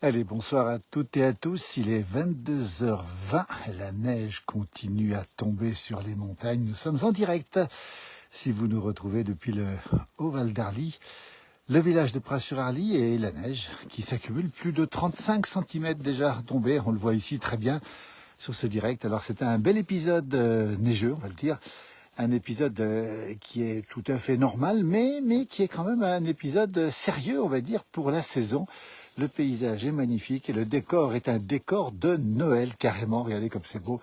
Allez, bonsoir à toutes et à tous. Il est 22h20. La neige continue à tomber sur les montagnes. Nous sommes en direct. Si vous nous retrouvez depuis le Haut-Val d'Arly, le village de Pras-sur-Arly et la neige qui s'accumule. Plus de 35 cm déjà tombés. On le voit ici très bien sur ce direct. Alors c'était un bel épisode neigeux, on va le dire. Un épisode qui est tout à fait normal, mais qui est quand même un épisode sérieux, on va dire, pour la saison. Le paysage est magnifique et le décor est un décor de Noël, carrément. Regardez comme c'est beau.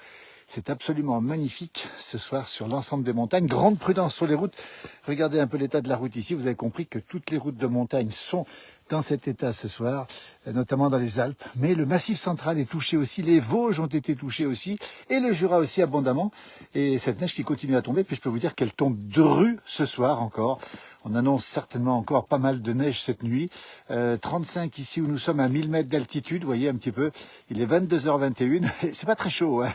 C'est absolument magnifique ce soir sur l'ensemble des montagnes. Grande prudence sur les routes. Regardez un peu l'état de la route ici. Vous avez compris que toutes les routes de montagne sont dans cet état ce soir, notamment dans les Alpes. Mais le Massif central est touché aussi, les Vosges ont été touchés aussi, et le Jura aussi abondamment. Et cette neige qui continue à tomber, puis je peux vous dire qu'elle tombe dru ce soir encore. On annonce certainement encore pas mal de neige cette nuit. 35 ici où nous sommes à 1000 mètres d'altitude, vous voyez un petit peu. Il est 22h21, c'est pas très chaud, hein.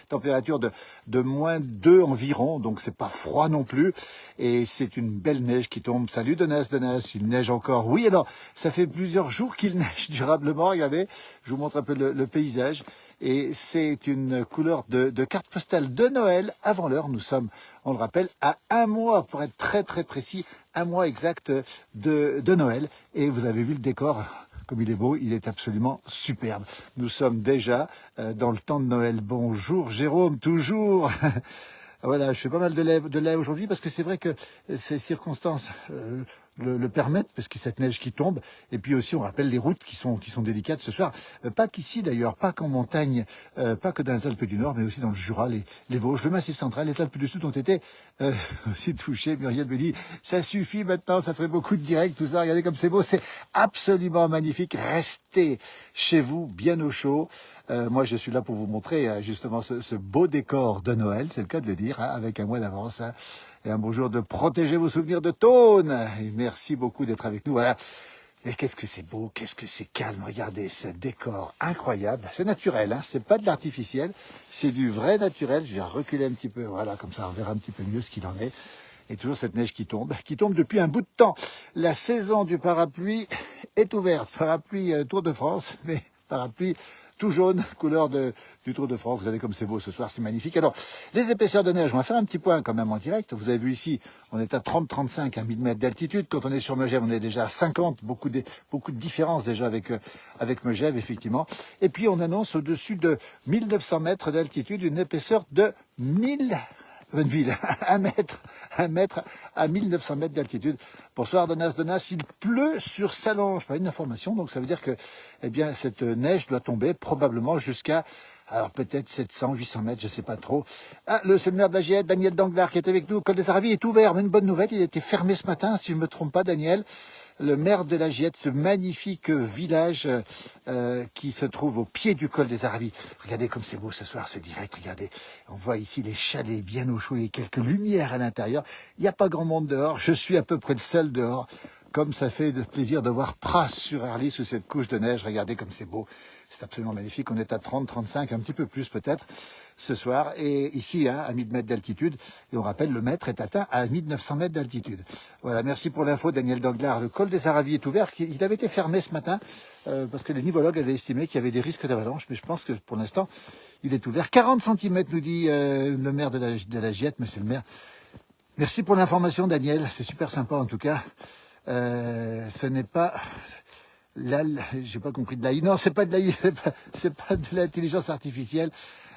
Température de moins 2 environ, donc c'est pas froid non plus. Et c'est une belle neige qui tombe. Salut Donas, il neige encore. Oui, alors, ça fait plusieurs jours qu'il neige durablement, regardez. Je vous montre un peu le paysage. Et c'est une couleur de carte postale de Noël avant l'heure. Nous sommes, on le rappelle, à un mois, pour être très très précis, un mois exact de Noël. Et vous avez vu le décor, comme il est beau, il est absolument superbe. Nous sommes déjà dans le temps de Noël. Bonjour Jérôme, toujours. Voilà, je fais pas mal de lait aujourd'hui parce que c'est vrai que ces circonstances le permettent, parce que cette neige qui tombe, et puis aussi on rappelle les routes qui sont délicates ce soir, pas qu'ici d'ailleurs, pas qu'en montagne, pas que dans les Alpes du Nord, mais aussi dans le Jura, les Vosges, le Massif central, les Alpes du Sud ont été aussi touchés. Muriel me dit, ça suffit maintenant, ça ferait beaucoup de directs, tout ça, regardez comme c'est beau, c'est absolument magnifique, restez chez vous, bien au chaud. Moi, je suis là pour vous montrer justement ce beau décor de Noël, c'est le cas de le dire, hein, avec un mois d'avance. Hein, et un beau jour de protéger vos souvenirs de Tône. Et merci beaucoup d'être avec nous. Voilà. Et qu'est-ce que c'est beau, qu'est-ce que c'est calme. Regardez ce décor incroyable. C'est naturel, hein, c'est pas de l'artificiel, c'est du vrai naturel. Je vais reculer un petit peu, voilà, comme ça on verra un petit peu mieux ce qu'il en est. Et toujours cette neige qui tombe depuis un bout de temps. La saison du parapluie est ouverte. Parapluie Tour de France, mais parapluie tout jaune, couleur du Tour de France. Regardez comme c'est beau ce soir, c'est magnifique. Alors, les épaisseurs de neige, on va faire un petit point quand même en direct. Vous avez vu ici, on est à 30-35 à 1000 mètres d'altitude. Quand on est sur Megève, on est déjà à 50. Beaucoup de différences déjà avec Megève, effectivement. Et puis, on annonce au-dessus de 1900 mètres d'altitude une épaisseur de 1000 Bonneville, un mètre à 1900 mètres d'altitude. Bonsoir Donas, il pleut sur Sallange, pas une information, donc ça veut dire que eh bien, cette neige doit tomber probablement jusqu'à, alors peut-être 700, 800 mètres, je sais pas trop. Ah, le maire de la Giette, Daniel Danglars, qui est avec nous, Col des Aravis est ouvert, mais une bonne nouvelle, il a été fermé ce matin, si je ne me trompe pas, Daniel. Le maire de la Giette, ce magnifique village qui se trouve au pied du col des Aravis. Regardez comme c'est beau ce soir, ce direct, regardez. On voit ici les chalets bien au chaud et quelques lumières à l'intérieur. Il n'y a pas grand monde dehors, je suis à peu près le seul dehors. Comme ça fait plaisir de voir Pras-sur-Arly sous cette couche de neige. Regardez comme c'est beau. C'est absolument magnifique. On est à 30, 35, un petit peu plus peut-être ce soir. Et ici, hein, à 1000 mètres d'altitude. Et on rappelle, le mètre est atteint à 1900 mètres d'altitude. Voilà, merci pour l'info, Daniel Danglars. Le col des Aravis est ouvert. Il avait été fermé ce matin parce que les nivologues avaient estimé qu'il y avait des risques d'avalanche. Mais je pense que pour l'instant, il est ouvert. 40 cm, nous dit le maire de la Giette, monsieur le maire. Merci pour l'information, Daniel. C'est super sympa en tout cas. Ce n'est pas... j'ai pas compris de l'AI. Non, c'est pas de l'AI, c'est pas de l'intelligence artificielle.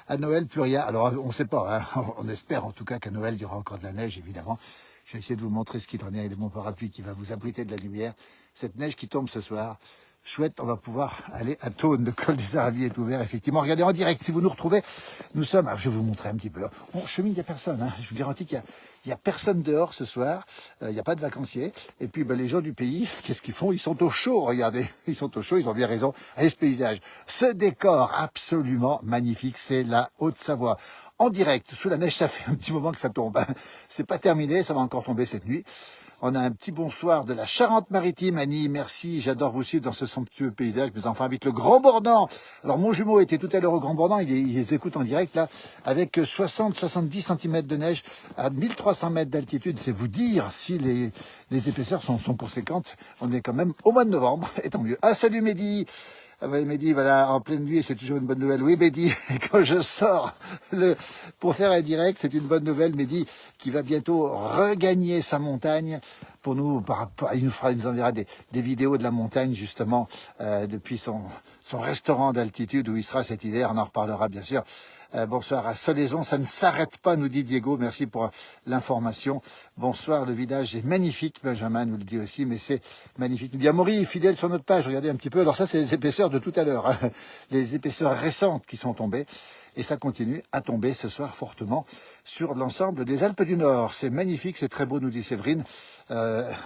À Noël, plus rien. Alors, on ne sait pas, hein. On espère en tout cas qu'à Noël, il y aura encore de la neige, évidemment. Je vais essayer de vous montrer ce qu'il en est. Il est mon parapluie qui va vous abriter de la lumière. Cette neige qui tombe ce soir. Chouette, on va pouvoir aller à Tône. Le col des Aravis est ouvert, effectivement. Regardez en direct, si vous nous retrouvez, nous sommes... je vais vous montrer un petit peu. On chemine, il n'y a personne. Hein. Je vous garantis qu'il y a personne dehors ce soir. Il n'y a pas de vacanciers. Et puis, les gens du pays, qu'est-ce qu'ils font? Ils sont au chaud, regardez. Ils sont au chaud, ils ont bien raison. Allez, ce paysage. Ce décor absolument magnifique, c'est la Haute-Savoie. En direct, sous la neige, ça fait un petit moment que ça tombe. C'est pas terminé, ça va encore tomber cette nuit. On a un petit bonsoir de la Charente-Maritime. Annie, merci, j'adore vous suivre dans ce somptueux paysage. Mes enfants habitent le Grand Bornand. Alors, mon jumeau était tout à l'heure au Grand Bornand. Il les écoute en direct, là, avec 60-70 cm de neige à 1300 mètres d'altitude. C'est vous dire si les épaisseurs sont conséquentes. On est quand même au mois de novembre, et tant mieux. Ah, salut Mehdi. Mehdi, voilà, en pleine nuit, c'est toujours une bonne nouvelle. Oui, Mehdi, quand je sors pour faire un direct, c'est une bonne nouvelle, Mehdi, qui va bientôt regagner sa montagne. Pour nous, il nous enverra des vidéos de la montagne, justement, depuis son restaurant d'altitude où il sera cet hiver. On en reparlera, bien sûr. Bonsoir à Solaison, ça ne s'arrête pas, nous dit Diego, merci pour l'information. Bonsoir, le village est magnifique, Benjamin nous le dit aussi, mais c'est magnifique. Nous dit Amaury, fidèle sur notre page, regardez un petit peu, alors ça c'est les épaisseurs de tout à l'heure, hein. Les épaisseurs récentes qui sont tombées, et ça continue à tomber ce soir fortement sur l'ensemble des Alpes du Nord. C'est magnifique, c'est très beau, nous dit Séverine. On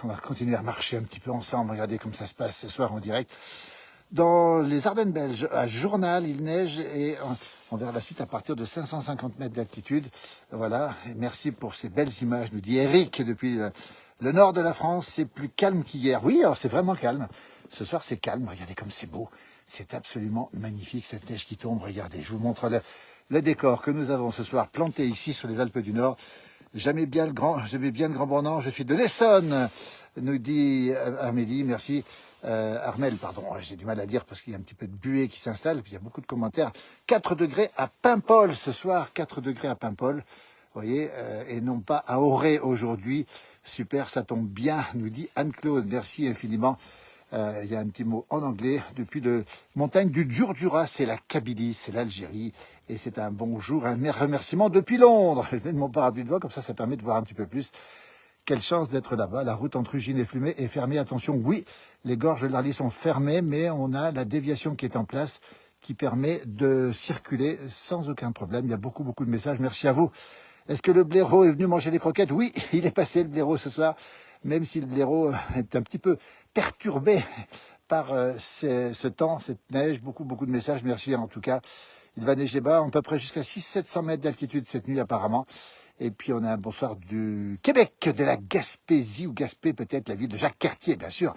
va continuer à marcher un petit peu ensemble, regardez comme ça se passe ce soir en direct. Dans les Ardennes belges, à Journal, il neige et on verra la suite à partir de 550 mètres d'altitude. Voilà, et merci pour ces belles images, nous dit Eric, depuis le nord de la France. C'est plus calme qu'hier. Oui, alors c'est vraiment calme. Ce soir, c'est calme. Regardez comme c'est beau. C'est absolument magnifique, cette neige qui tombe. Regardez, je vous montre le décor que nous avons ce soir planté ici sur les Alpes du Nord. J'aimais bien le Grand Bornand, je suis de l'Essonne, nous dit Armédi, merci. Armel, pardon, j'ai du mal à dire parce qu'il y a un petit peu de buée qui s'installe, puis il y a beaucoup de commentaires. 4 degrés à Paimpol ce soir, 4 degrés à Paimpol, vous voyez, et non pas à Auray aujourd'hui. Super, ça tombe bien, nous dit Anne-Claude, merci infiniment. Il y a un petit mot en anglais, depuis la montagne du Djurdjura, c'est la Kabylie, c'est l'Algérie, et c'est un bonjour, un remerciement depuis Londres. Je mets mon parapluie de voix, comme ça permet de voir un petit peu plus. Quelle chance d'être là-bas. La route entre Ugine et Flumet est fermée. Attention, oui, les gorges de l'Arly sont fermées, mais on a la déviation qui est en place qui permet de circuler sans aucun problème. Il y a beaucoup de messages. Merci à vous. Est-ce que le blaireau est venu manger des croquettes? Oui, il est passé le blaireau ce soir, même si le blaireau est un petit peu perturbé par ce temps, cette neige. Beaucoup de messages. Merci en tout cas. Il va neiger bas, à peu près jusqu'à 600-700 mètres d'altitude cette nuit apparemment. Et puis on a un bonsoir du Québec, de la Gaspésie, ou Gaspé peut-être, la ville de Jacques-Cartier, bien sûr.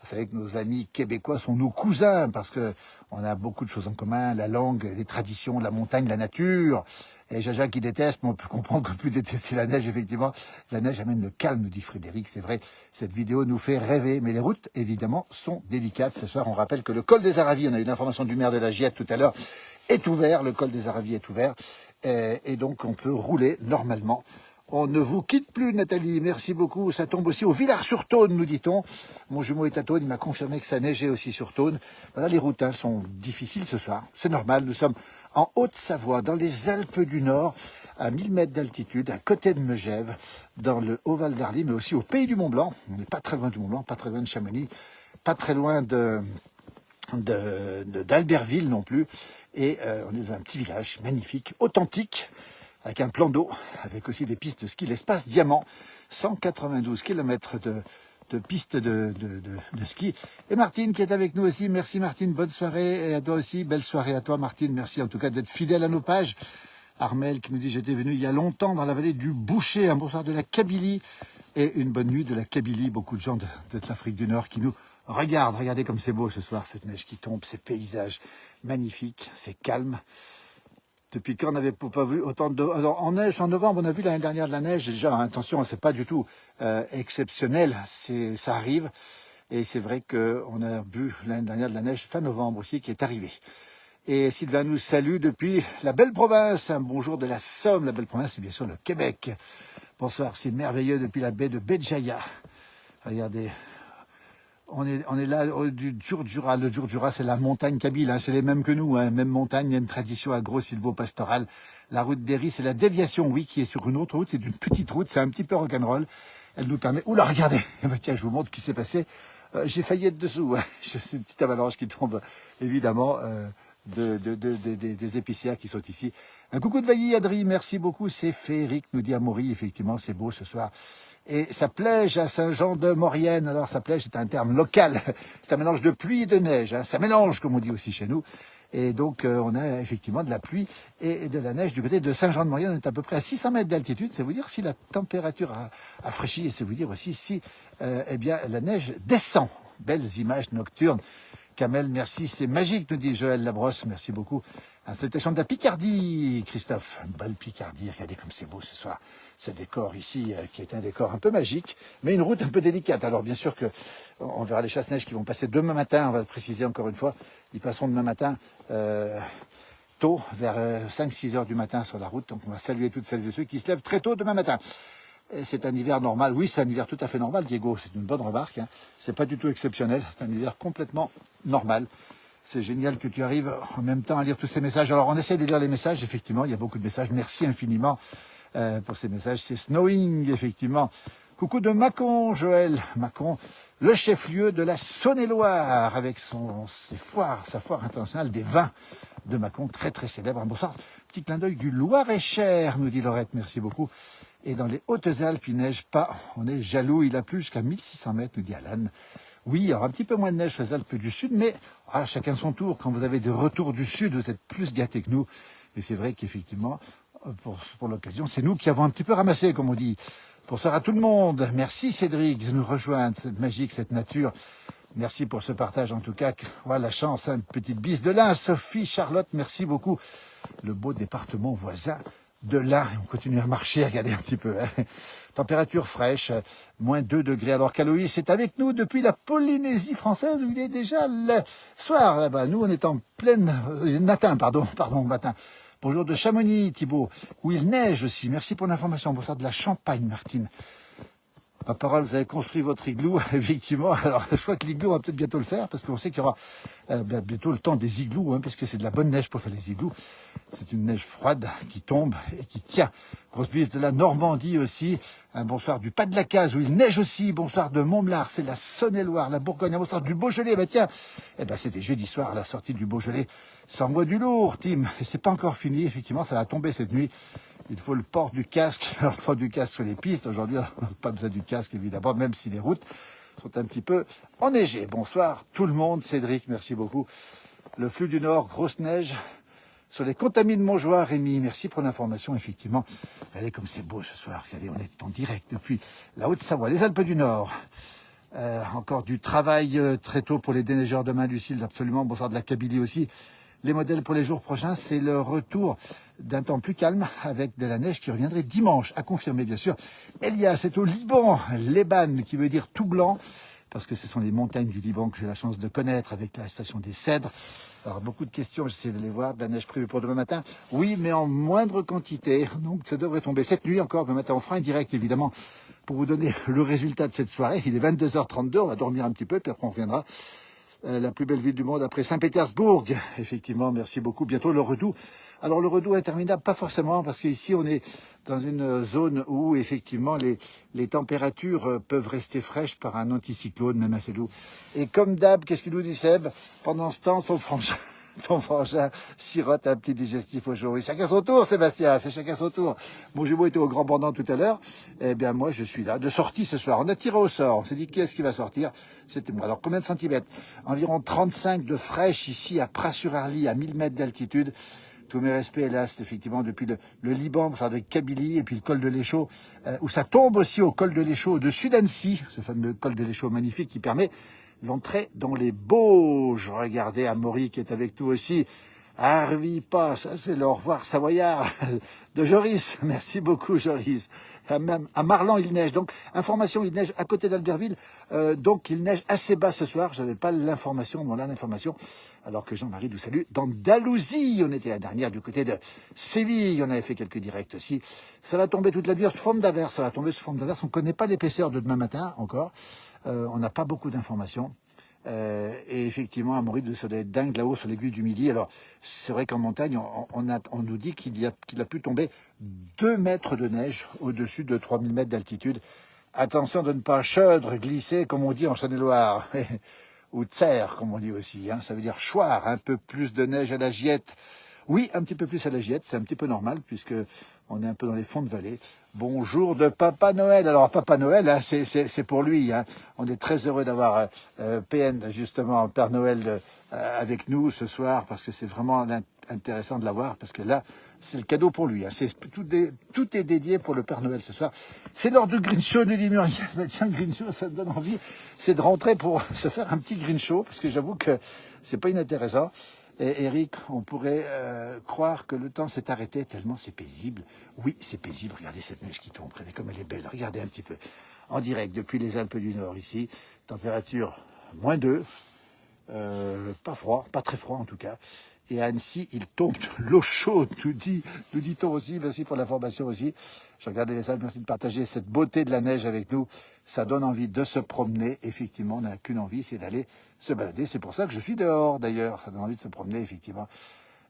Vous savez que nos amis québécois sont nos cousins, parce que on a beaucoup de choses en commun, la langue, les traditions, la montagne, la nature. Et Jaja qui déteste, mais on peut comprendre qu'on peut détester la neige, effectivement. La neige amène le calme, nous dit Frédéric, c'est vrai. Cette vidéo nous fait rêver, mais les routes, évidemment, sont délicates. Ce soir, on rappelle que le col des Aravis, on a eu l'information du maire de la Giette tout à l'heure, est ouvert, le col des Aravis est ouvert. Et donc on peut rouler normalement. On ne vous quitte plus, Nathalie, merci beaucoup. Ça tombe aussi au Villars-sur-Tône, nous dit-on. Mon jumeau est à Tône, il m'a confirmé que ça neigeait aussi sur Tône. Voilà, les routes sont difficiles ce soir, c'est normal. Nous sommes en Haute-Savoie, dans les Alpes du Nord, à 1000 mètres d'altitude, à côté de Megève, dans le Haut-Val d'Arly, mais aussi au Pays du Mont-Blanc. On n'est pas très loin du Mont-Blanc, pas très loin de Chamonix, pas très loin d'Albertville non plus. Et on est dans un petit village magnifique, authentique, avec un plan d'eau, avec aussi des pistes de ski, l'espace Diamant, 192 km de pistes de ski. Et Martine qui est avec nous aussi, merci Martine, bonne soirée, et à toi aussi, belle soirée à toi Martine, merci en tout cas d'être fidèle à nos pages. Armel qui nous dit, j'étais venu il y a longtemps dans la vallée du Boucher, un bonsoir de la Kabylie, et une bonne nuit de la Kabylie, beaucoup de gens de l'Afrique du Nord qui nous regardent, regardez comme c'est beau ce soir, cette neige qui tombe, ces paysages magnifiques, c'est calme. Depuis quand on n'avait pas vu autant de... Alors, en neige, en novembre, on a vu l'année dernière de la neige. Déjà, attention, c'est pas du tout exceptionnel. Ça arrive. Et c'est vrai qu'on a vu l'année dernière de la neige fin novembre aussi qui est arrivée. Et Sylvain nous salue depuis la belle province. Un bonjour de la Somme. La belle province, c'est bien sûr le Québec. Bonsoir, c'est merveilleux depuis la baie de Béjaïa. Regardez. On est là du Djurdjura. Le Djurdjura, c'est la montagne kabyle, c'est les mêmes que nous, même montagne, même tradition agro-silvopastorale. La route d'Héry, c'est la déviation, oui, qui est sur une autre route, c'est une petite route, c'est un petit peu rock'n'roll. Elle nous permet... Oula, regardez, tiens, je vous montre ce qui s'est passé. J'ai failli être dessous, c'est une petite avalanche qui tombe, évidemment, des épicières qui sont ici. Un coucou de Vailly, Adri, merci beaucoup, c'est féerique, nous dit Amaury, effectivement, c'est beau ce soir. Et ça plège à Saint-Jean-de-Maurienne. Alors, ça plège, c'est un terme local. C'est un mélange de pluie et de neige. Ça mélange, comme on dit aussi chez nous. Et donc, on a effectivement de la pluie et de la neige du côté de Saint-Jean-de-Maurienne. On est à peu près à 600 mètres d'altitude. C'est vous dire si la température a fraîchi. Et c'est vous dire aussi si, eh bien, la neige descend. Belles images nocturnes. Kamel, merci. C'est magique, nous dit Joël Labrosse. Merci beaucoup. Salutations de la Picardie, Christophe. Une belle Picardie, regardez comme c'est beau ce soir. Ce décor ici, qui est un décor un peu magique, mais une route un peu délicate. Alors bien sûr que on verra les chasse-neige qui vont passer demain matin, on va le préciser encore une fois. Ils passeront demain matin tôt, vers 5-6 heures du matin sur la route. Donc on va saluer toutes celles et ceux qui se lèvent très tôt demain matin. C'est un hiver normal, oui c'est un hiver tout à fait normal, Diego, c'est une bonne remarque. Hein. C'est pas du tout exceptionnel, c'est un hiver complètement normal. C'est génial que tu arrives en même temps à lire tous ces messages. Alors on essaie de lire les messages, effectivement, il y a beaucoup de messages. Merci infiniment pour ces messages. C'est Snowing, effectivement. Coucou de Mâcon, Joël. Mâcon, le chef-lieu de la Saône-et-Loire, avec sa foire internationale des vins de Mâcon, très très célèbre. Bonsoir, petit clin d'œil du Loir-et-Cher, nous dit Laurette, merci beaucoup. Et dans les Hautes-Alpes, il neige pas, on est jaloux, il a plu jusqu'à 1600 mètres, nous dit Alan. Oui, il y aura un petit peu moins de neige sur les Alpes du Sud, mais chacun son tour. Quand vous avez des retours du Sud, vous êtes plus gâtés que nous. Et c'est vrai qu'effectivement, pour l'occasion, c'est nous qui avons un petit peu ramassé, comme on dit. Bonsoir à tout le monde. Merci Cédric de nous rejoindre, cette magique, cette nature. Merci pour ce partage en tout cas. Voilà la chance, une petite bise de l'Ain. Sophie, Charlotte, merci beaucoup. Le beau département voisin de l'Ain. On continue à marcher, regardez un petit peu. Hein. Température fraîche, moins 2 degrés. Alors qu'Aloïs est avec nous depuis la Polynésie française où il est déjà le soir là-bas. Nous, on est en pleine matin, matin. Bonjour de Chamonix, Thibault, où il neige aussi. Merci pour l'information. Bonsoir de la Champagne, Martine. Ma parole, vous avez construit votre igloo, effectivement. Alors, je crois que l'igloo, on va peut-être bientôt le faire, parce qu'on sait qu'il y aura bientôt le temps des igloos, hein, parce que c'est de la bonne neige pour faire les igloos. C'est une neige froide qui tombe et qui tient. Grosse bise de la Normandie aussi. Un bonsoir du Pas de la Case, où il neige aussi. Bonsoir de Montblar, c'est la Saône-et-Loire, la Bourgogne. Un bonsoir du Beaujolais. Bah tiens, c'était jeudi soir, la sortie du Beaujolais. Ça envoie du lourd, Tim. Et c'est pas encore fini, effectivement, ça va tomber cette nuit. Il faut le port du casque, le port du casque sur les pistes. Aujourd'hui, on n'a pas besoin du casque, évidemment, même si les routes sont un petit peu enneigées. Bonsoir tout le monde. Cédric, merci beaucoup. Le flux du Nord, grosse neige. Sur les contamines de Montjoie, Rémi, merci pour l'information, effectivement. Regardez comme c'est beau ce soir. Regardez, on est en direct depuis la Haute-Savoie, les Alpes du Nord. Encore du travail très tôt pour les déneigeurs demain, Lucille, absolument. Bonsoir de la Kabylie aussi. Les modèles pour les jours prochains, c'est le retour d'un temps plus calme avec de la neige qui reviendrait dimanche, à confirmer bien sûr. Elias, c'est au Liban, Leban, qui veut dire tout blanc, parce que ce sont les montagnes du Liban que j'ai la chance de connaître avec la station des Cèdres. Alors beaucoup de questions, j'essaie de les voir. De la neige prévue pour demain matin. Oui, mais en moindre quantité, donc ça devrait tomber cette nuit encore. Demain matin, on fera un direct évidemment pour vous donner le résultat de cette soirée. Il est 22h32, on va dormir un petit peu, puis après on reviendra. La plus belle ville du monde après Saint-Pétersbourg. Effectivement, merci beaucoup. Bientôt le Redout. Alors le Redout interminable, pas forcément, parce qu'ici on est dans une zone où effectivement les températures peuvent rester fraîches par un anticyclone, même assez doux. Et comme d'hab, qu'est-ce qu'il nous dit Seb? Pendant ce temps, ton frangin sirote un petit digestif au jour. Et chacun son tour, Sébastien, c'est chacun son tour. Mon jumeau était au Grand Bornand tout à l'heure. Eh bien, moi, je suis là, de sortie ce soir. On a tiré au sort. On s'est dit, qui est-ce qui va sortir? C'était moi. Alors, combien de centimètres? Environ 35 de fraîche ici à Pras-sur-Arly, à 1000 mètres d'altitude. Tous mes respects, là, c'est effectivement depuis le Liban, ça de Kabylie, et puis le col de l'Échaud, où ça tombe aussi au col de l'Échaud, au-dessus d'Annecy, ce fameux col de l'Échaud magnifique qui permet l'entrée dans les Bauges. Regardez Amaury qui est avec nous aussi. Harvey pas, ça c'est le au revoir savoyard de Joris. Merci beaucoup Joris. Même à Marlan il neige. Donc information, il neige à côté d'Albertville. Donc il neige assez bas ce soir. Je n'avais pas l'information, mais on a l'information. Alors que Jean-Marie nous salue d'Andalousie. On était la dernière du côté de Séville. On avait fait quelques directs aussi. Ça va tomber toute la nuit sous forme d'averse. Ça va tomber sous forme d'averse. On ne connaît pas l'épaisseur de demain matin encore. On n'a pas beaucoup d'informations. Et effectivement, à Maurice, ça doit être dingue là-haut sur l'aiguille du Midi. Alors, c'est vrai qu'en montagne, on nous dit qu'il a pu tomber 2 mètres de neige au-dessus de 3000 mètres d'altitude. Attention de ne pas cheudre, glisser, comme on dit en Saône-et-Loire, ou tserre, comme on dit aussi. Hein. Ça veut dire choir, un peu plus de neige à la giette. Oui, un petit peu plus à la giette, c'est un petit peu normal, puisque on est un peu dans les fonds de vallée. Bonjour de Papa Noël. Alors, Papa Noël, hein, c'est pour lui. Hein. On est très heureux d'avoir PN, justement, Père Noël, avec nous ce soir, parce que c'est vraiment intéressant de l'avoir, parce que là, c'est le cadeau pour lui. Hein. Tout est dédié pour le Père Noël ce soir. C'est l'heure du Green Show, nous dit Muriel. Tiens, Green Show, ça me donne envie. C'est de rentrer pour se faire un petit Green Show, parce que j'avoue que c'est pas inintéressant. Et Eric, on pourrait croire que le temps s'est arrêté tellement c'est paisible. Oui, c'est paisible. Regardez cette neige qui tombe. Regardez comme elle est belle. Regardez un petit peu. En direct depuis les Alpes du Nord ici. Température -2. Pas froid, pas très froid en tout cas. Et à Annecy, il tombe de l'eau chaude, nous dit-on aussi. Merci pour l'information aussi. Je regarde les messages, merci de partager cette beauté de la neige avec nous. Ça donne envie de se promener. Effectivement, on n'a qu'une envie, c'est d'aller se balader. C'est pour ça que je suis dehors d'ailleurs. Ça donne envie de se promener, effectivement.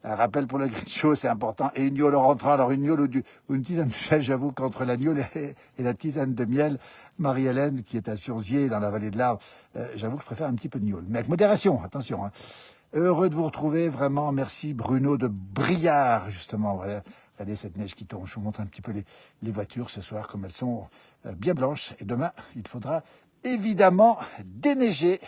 Un rappel pour le Grincho, c'est important. Et une gnôle en rentrant. Alors une gnôle ou une tisane de miel, j'avoue qu'entre la gnôle et la tisane de miel, Marie-Hélène, qui est à Surzier, dans la vallée de l'Arve, j'avoue que je préfère un petit peu de gnôle. Mais avec modération, attention. Hein. Heureux de vous retrouver, vraiment. Merci Bruno de Briard, justement. Voilà. Regardez cette neige qui tombe. Je vous montre un petit peu les voitures ce soir, comme elles sont bien blanches. Et demain, il faudra évidemment déneiger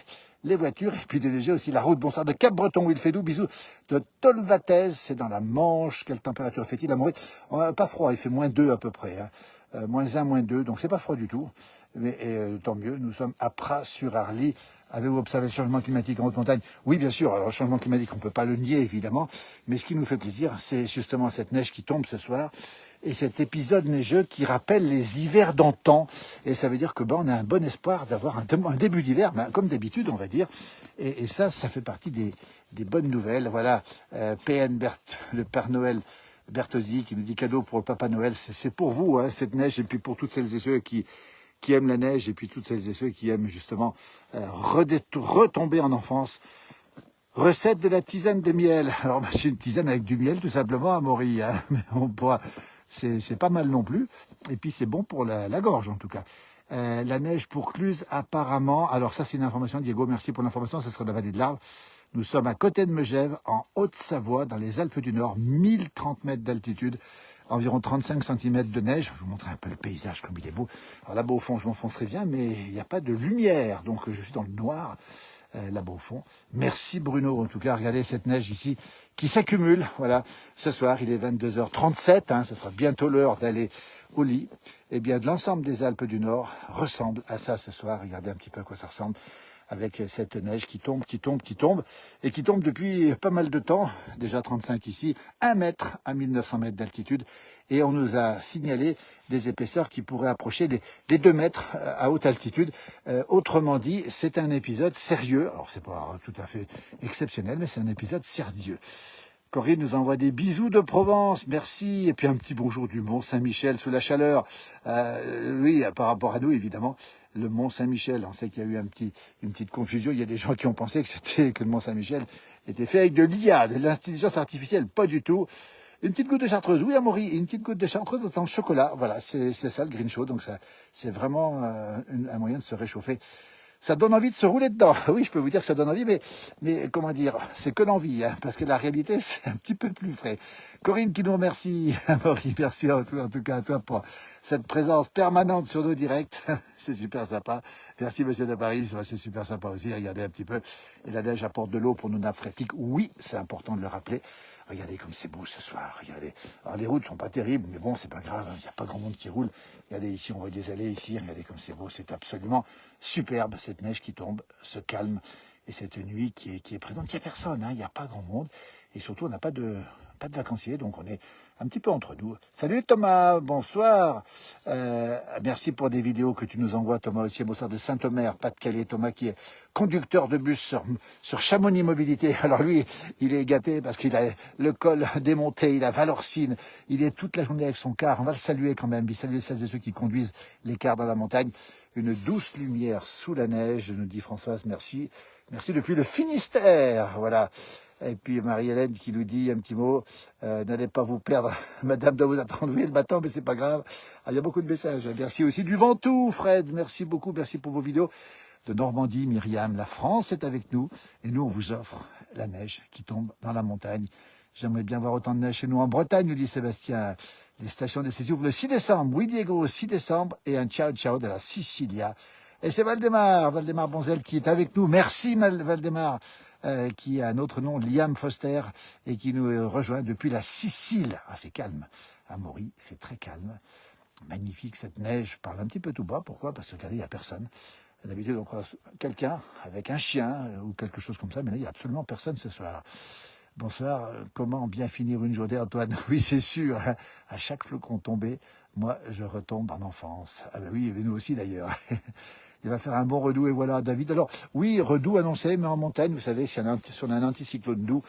les voitures et puis déneiger aussi la route. Bonsoir de Cap-Breton où il fait doux. Bisous de Tolvatez, c'est dans la Manche. Quelle température fait-il à Maurice? Pas froid, il fait -2 à peu près. Hein. -1, -2, donc c'est pas froid du tout. Mais tant mieux, nous sommes à Pras-sur-Arly. Avez-vous observé le changement climatique en haute montagne? Oui, bien sûr. Alors, le changement climatique, on ne peut pas le nier, évidemment. Mais ce qui nous fait plaisir, c'est justement cette neige qui tombe ce soir et cet épisode neigeux qui rappelle les hivers d'antan. Et ça veut dire que on a un bon espoir d'avoir un début d'hiver, comme d'habitude, on va dire. Et ça fait partie des bonnes nouvelles. Voilà, PN le Père Noël Bertozzi qui nous dit cadeau pour le Papa Noël. C'est pour vous, hein, cette neige, et puis pour toutes celles et ceux qui aiment la neige, et puis toutes celles et ceux qui aiment justement retomber en enfance. Recette de la tisane de miel. Alors, c'est une tisane avec du miel, tout simplement, à Maury. Hein. Mais on pourra... C'est pas mal non plus. Et puis, c'est bon pour la gorge, en tout cas. La neige pour Cluse, apparemment. Alors, ça, c'est une information. Diego, merci pour l'information. Ça sera de la vallée de l'Arve. Nous sommes à côté de Megève, en Haute-Savoie, dans les Alpes du Nord, 1030 mètres d'altitude. Environ 35 cm de neige. Je vais vous montrer un peu le paysage, comme il est beau. Alors là-bas au fond, je m'enfoncerai bien, mais il n'y a pas de lumière, donc je suis dans le noir, là-bas au fond. Merci Bruno, en tout cas, regardez cette neige ici qui s'accumule. Voilà, ce soir, il est 22h37, hein, ce sera bientôt l'heure d'aller au lit. Eh bien, de l'ensemble des Alpes du Nord ressemble à ça ce soir. Regardez un petit peu à quoi ça ressemble, avec cette neige qui tombe, et qui tombe depuis pas mal de temps, déjà 35 ici, 1 mètre à 1900 mètres d'altitude, et on nous a signalé des épaisseurs qui pourraient approcher les 2 mètres à haute altitude. Autrement dit, c'est un épisode sérieux, alors c'est pas tout à fait exceptionnel, mais c'est un épisode sérieux. Corinne nous envoie des bisous de Provence, merci, et puis un petit bonjour du Mont-Saint-Michel sous la chaleur. Oui, par rapport à nous, évidemment, le Mont-Saint-Michel, on sait qu'il y a eu une petite confusion, il y a des gens qui ont pensé que le Mont-Saint-Michel était fait avec de l'IA, de l'intelligence artificielle, pas du tout. Une petite goutte de chartreuse, oui Amaury, une petite goutte de chartreuse dans le chocolat, voilà, c'est ça le Grincho, donc ça, c'est vraiment un moyen de se réchauffer. Ça donne envie de se rouler dedans. Oui, je peux vous dire que ça donne envie, mais comment dire, c'est que l'envie, hein, parce que la réalité, c'est un petit peu plus frais. Corinne qui nous remercie, Amaury, merci en tout cas à toi pour cette présence permanente sur nos directs. C'est super sympa. Merci Monsieur de Paris, c'est super sympa aussi. Regardez un petit peu. Et la neige apporte de l'eau pour nos nappes phréatiques. Oui, c'est important de le rappeler. Regardez comme c'est beau ce soir. Regardez. Alors les routes sont pas terribles, mais bon, c'est pas grave. Il n'y a pas grand monde qui roule. Regardez ici, on voit des allées ici. Regardez comme c'est beau. C'est absolument superbe cette neige qui tombe, ce calme et cette nuit qui est présente. Il n'y a personne, hein, il n'y a pas grand monde. Et surtout, on n'a pas de vacanciers, donc on est un petit peu entre nous. Salut Thomas, bonsoir. Merci pour des vidéos que tu nous envoies, Thomas aussi. Bonsoir de Saint-Omer, Pas-de-Calais. Thomas qui est conducteur de bus sur Chamonix Mobilité. Alors lui, il est gâté parce qu'il a le col démonté, il a Valorcine, il est toute la journée avec son car. On va le saluer quand même. Il salue celles et ceux qui conduisent les cars dans la montagne. Une douce lumière sous la neige, nous dit Françoise, merci. Merci depuis le Finistère, voilà. Et puis Marie-Hélène qui nous dit un petit mot, n'allez pas vous perdre, madame doit vous attendre, oui, le matin, mais c'est pas grave. Ah, il y a beaucoup de messages. Merci aussi du Ventoux, Fred, merci beaucoup, merci pour vos vidéos. De Normandie, Myriam, la France est avec nous, et nous on vous offre la neige qui tombe dans la montagne. J'aimerais bien voir autant de neige chez nous en Bretagne, nous dit Sébastien. Les stations d'essai ouvrent le 6 décembre, oui Diego, 6 décembre, et un ciao ciao de la Sicilia. Et c'est Valdemar Bonzel qui est avec nous. Merci Valdemar. Qui a un autre nom, Liam Foster, et qui nous rejoint depuis la Sicile. Ah, c'est calme. À Maury, c'est très calme. Magnifique cette neige. Je parle un petit peu tout bas. Pourquoi? Parce que regardez, il n'y a personne. D'habitude, on croise quelqu'un avec un chien ou quelque chose comme ça, mais là, il n'y a absolument personne ce soir. Bonsoir, comment bien finir une journée, Antoine? Oui, c'est sûr, hein. À chaque flocon tombé, moi, je retombe en enfance. Ah ben oui, et nous aussi d'ailleurs. Il va faire un bon redoux, et voilà, David. Alors, oui, redoux annoncé, mais en montagne, vous savez, si on a un anticyclone doux,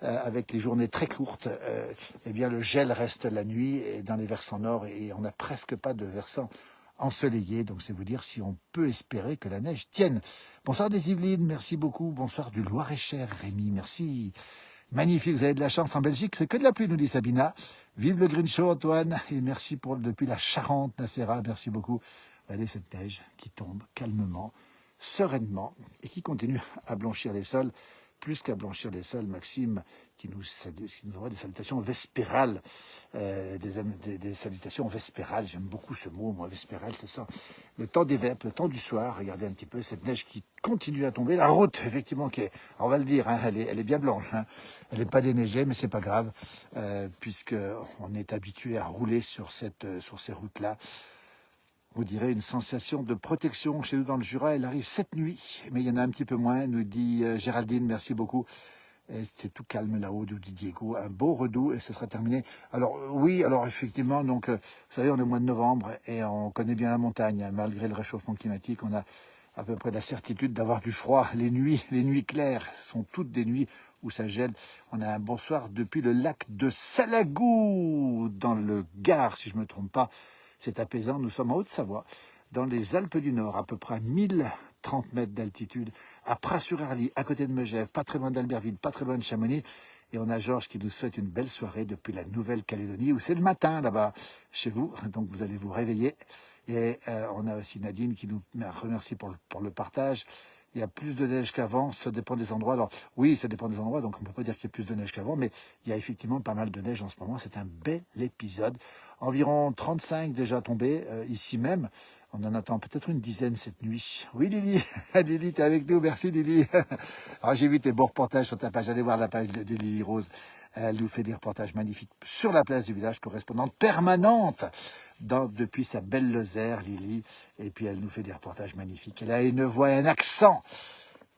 avec les journées très courtes, eh bien, le gel reste la nuit et dans les versants nord, et on n'a presque pas de versants ensoleillés. Donc, c'est vous dire si on peut espérer que la neige tienne. Bonsoir des Yvelines, merci beaucoup. Bonsoir du Loir-et-Cher, Rémi, merci. Magnifique, vous avez de la chance en Belgique, c'est que de la pluie, nous dit Sabina. Vive le Green Show, Antoine, et merci depuis la Charente, Nacera, merci beaucoup. Regardez cette neige qui tombe calmement, sereinement, et qui continue à blanchir les sols, plus qu'à blanchir les sols, Maxime, qui nous envoie des salutations vespérales, des salutations vespérales, j'aime beaucoup ce mot, moi, vespéral, c'est ça. Le temps des vêpres, le temps du soir, regardez un petit peu cette neige qui continue à tomber. La route, effectivement, on va le dire, hein, elle est bien blanche, hein. Elle n'est pas déneigée, mais c'est pas grave, puisqu'on est habitué à rouler sur ces routes-là. On dirait une sensation de protection chez nous dans le Jura. Elle arrive cette nuit, mais il y en a un petit peu moins, nous dit Géraldine, merci beaucoup. C'est tout calme là-haut, nous dit Diego. Un beau redoux et ce sera terminé. Alors oui, alors effectivement, donc vous savez, on est au mois de novembre et on connaît bien la montagne, hein. Malgré le réchauffement climatique, on a à peu près la certitude d'avoir du froid. Les nuits claires sont toutes des nuits où ça gèle. On a un bonsoir depuis le lac de Salagou, dans le Gard, si je ne me trompe pas. C'est apaisant. Nous sommes en Haute-Savoie, dans les Alpes du Nord, à peu près à 1030 mètres d'altitude, à Pras-sur-Arly, à côté de Megève, pas très loin d'Albertville, pas très loin de Chamonix. Et on a Georges qui nous souhaite une belle soirée depuis la Nouvelle-Calédonie, où c'est le matin là-bas, chez vous. Donc vous allez vous réveiller. Et on a aussi Nadine qui nous remercie pour le partage. Il y a plus de neige qu'avant, ça dépend des endroits. Alors oui, ça dépend des endroits, donc on ne peut pas dire qu'il y a plus de neige qu'avant, mais il y a effectivement pas mal de neige en ce moment. C'est un bel épisode. Environ 35 déjà tombés ici même. On en attend peut-être une dizaine cette nuit. Oui, Lily, Lily, t'es avec nous, merci Lily. Alors j'ai vu tes beaux reportages sur ta page. Allez voir la page de Lily Rose. Elle nous fait des reportages magnifiques sur la place du village, correspondante permanente depuis sa belle Lozère, Lily. Et puis elle nous fait des reportages magnifiques. Elle a une voix et un accent.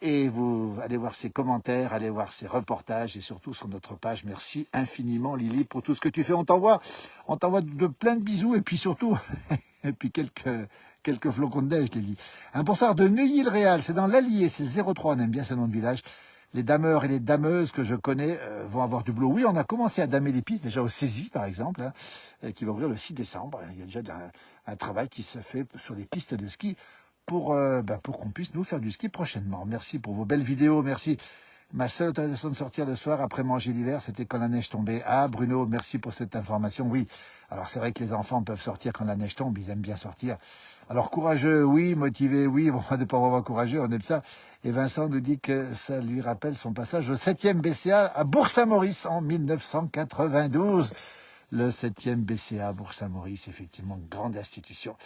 Et vous allez voir ses commentaires, allez voir ses reportages et surtout sur notre page. Merci infiniment Lily pour tout ce que tu fais. On t'envoie de plein de bisous et puis surtout, et puis quelques flocons de neige Lily. Un bonsoir de Neuilly-le-Réal, c'est dans l'Allier, c'est le 03, on aime bien ce nom de village. Les dameurs et les dameuses que je connais vont avoir du boulot. Oui, on a commencé à damer les pistes, déjà au Saisie par exemple, hein, qui va ouvrir le 6 décembre. Il y a déjà un travail qui se fait sur les pistes de ski pour qu'on puisse nous faire du ski prochainement. Merci pour vos belles vidéos, merci. Ma seule autorisation de sortir le soir après manger l'hiver, c'était quand la neige tombait. Ah Bruno, merci pour cette information. Oui, alors c'est vrai que les enfants peuvent sortir quand la neige tombe, ils aiment bien sortir. Alors courageux, oui, motivé, oui, bon, on n'est pas vraiment courageux, on aime ça. Et Vincent nous dit que ça lui rappelle son passage au 7e BCA à Bourg-Saint-Maurice en 1992. Le 7e BCA à Bourg-Saint-Maurice, effectivement, une grande institution.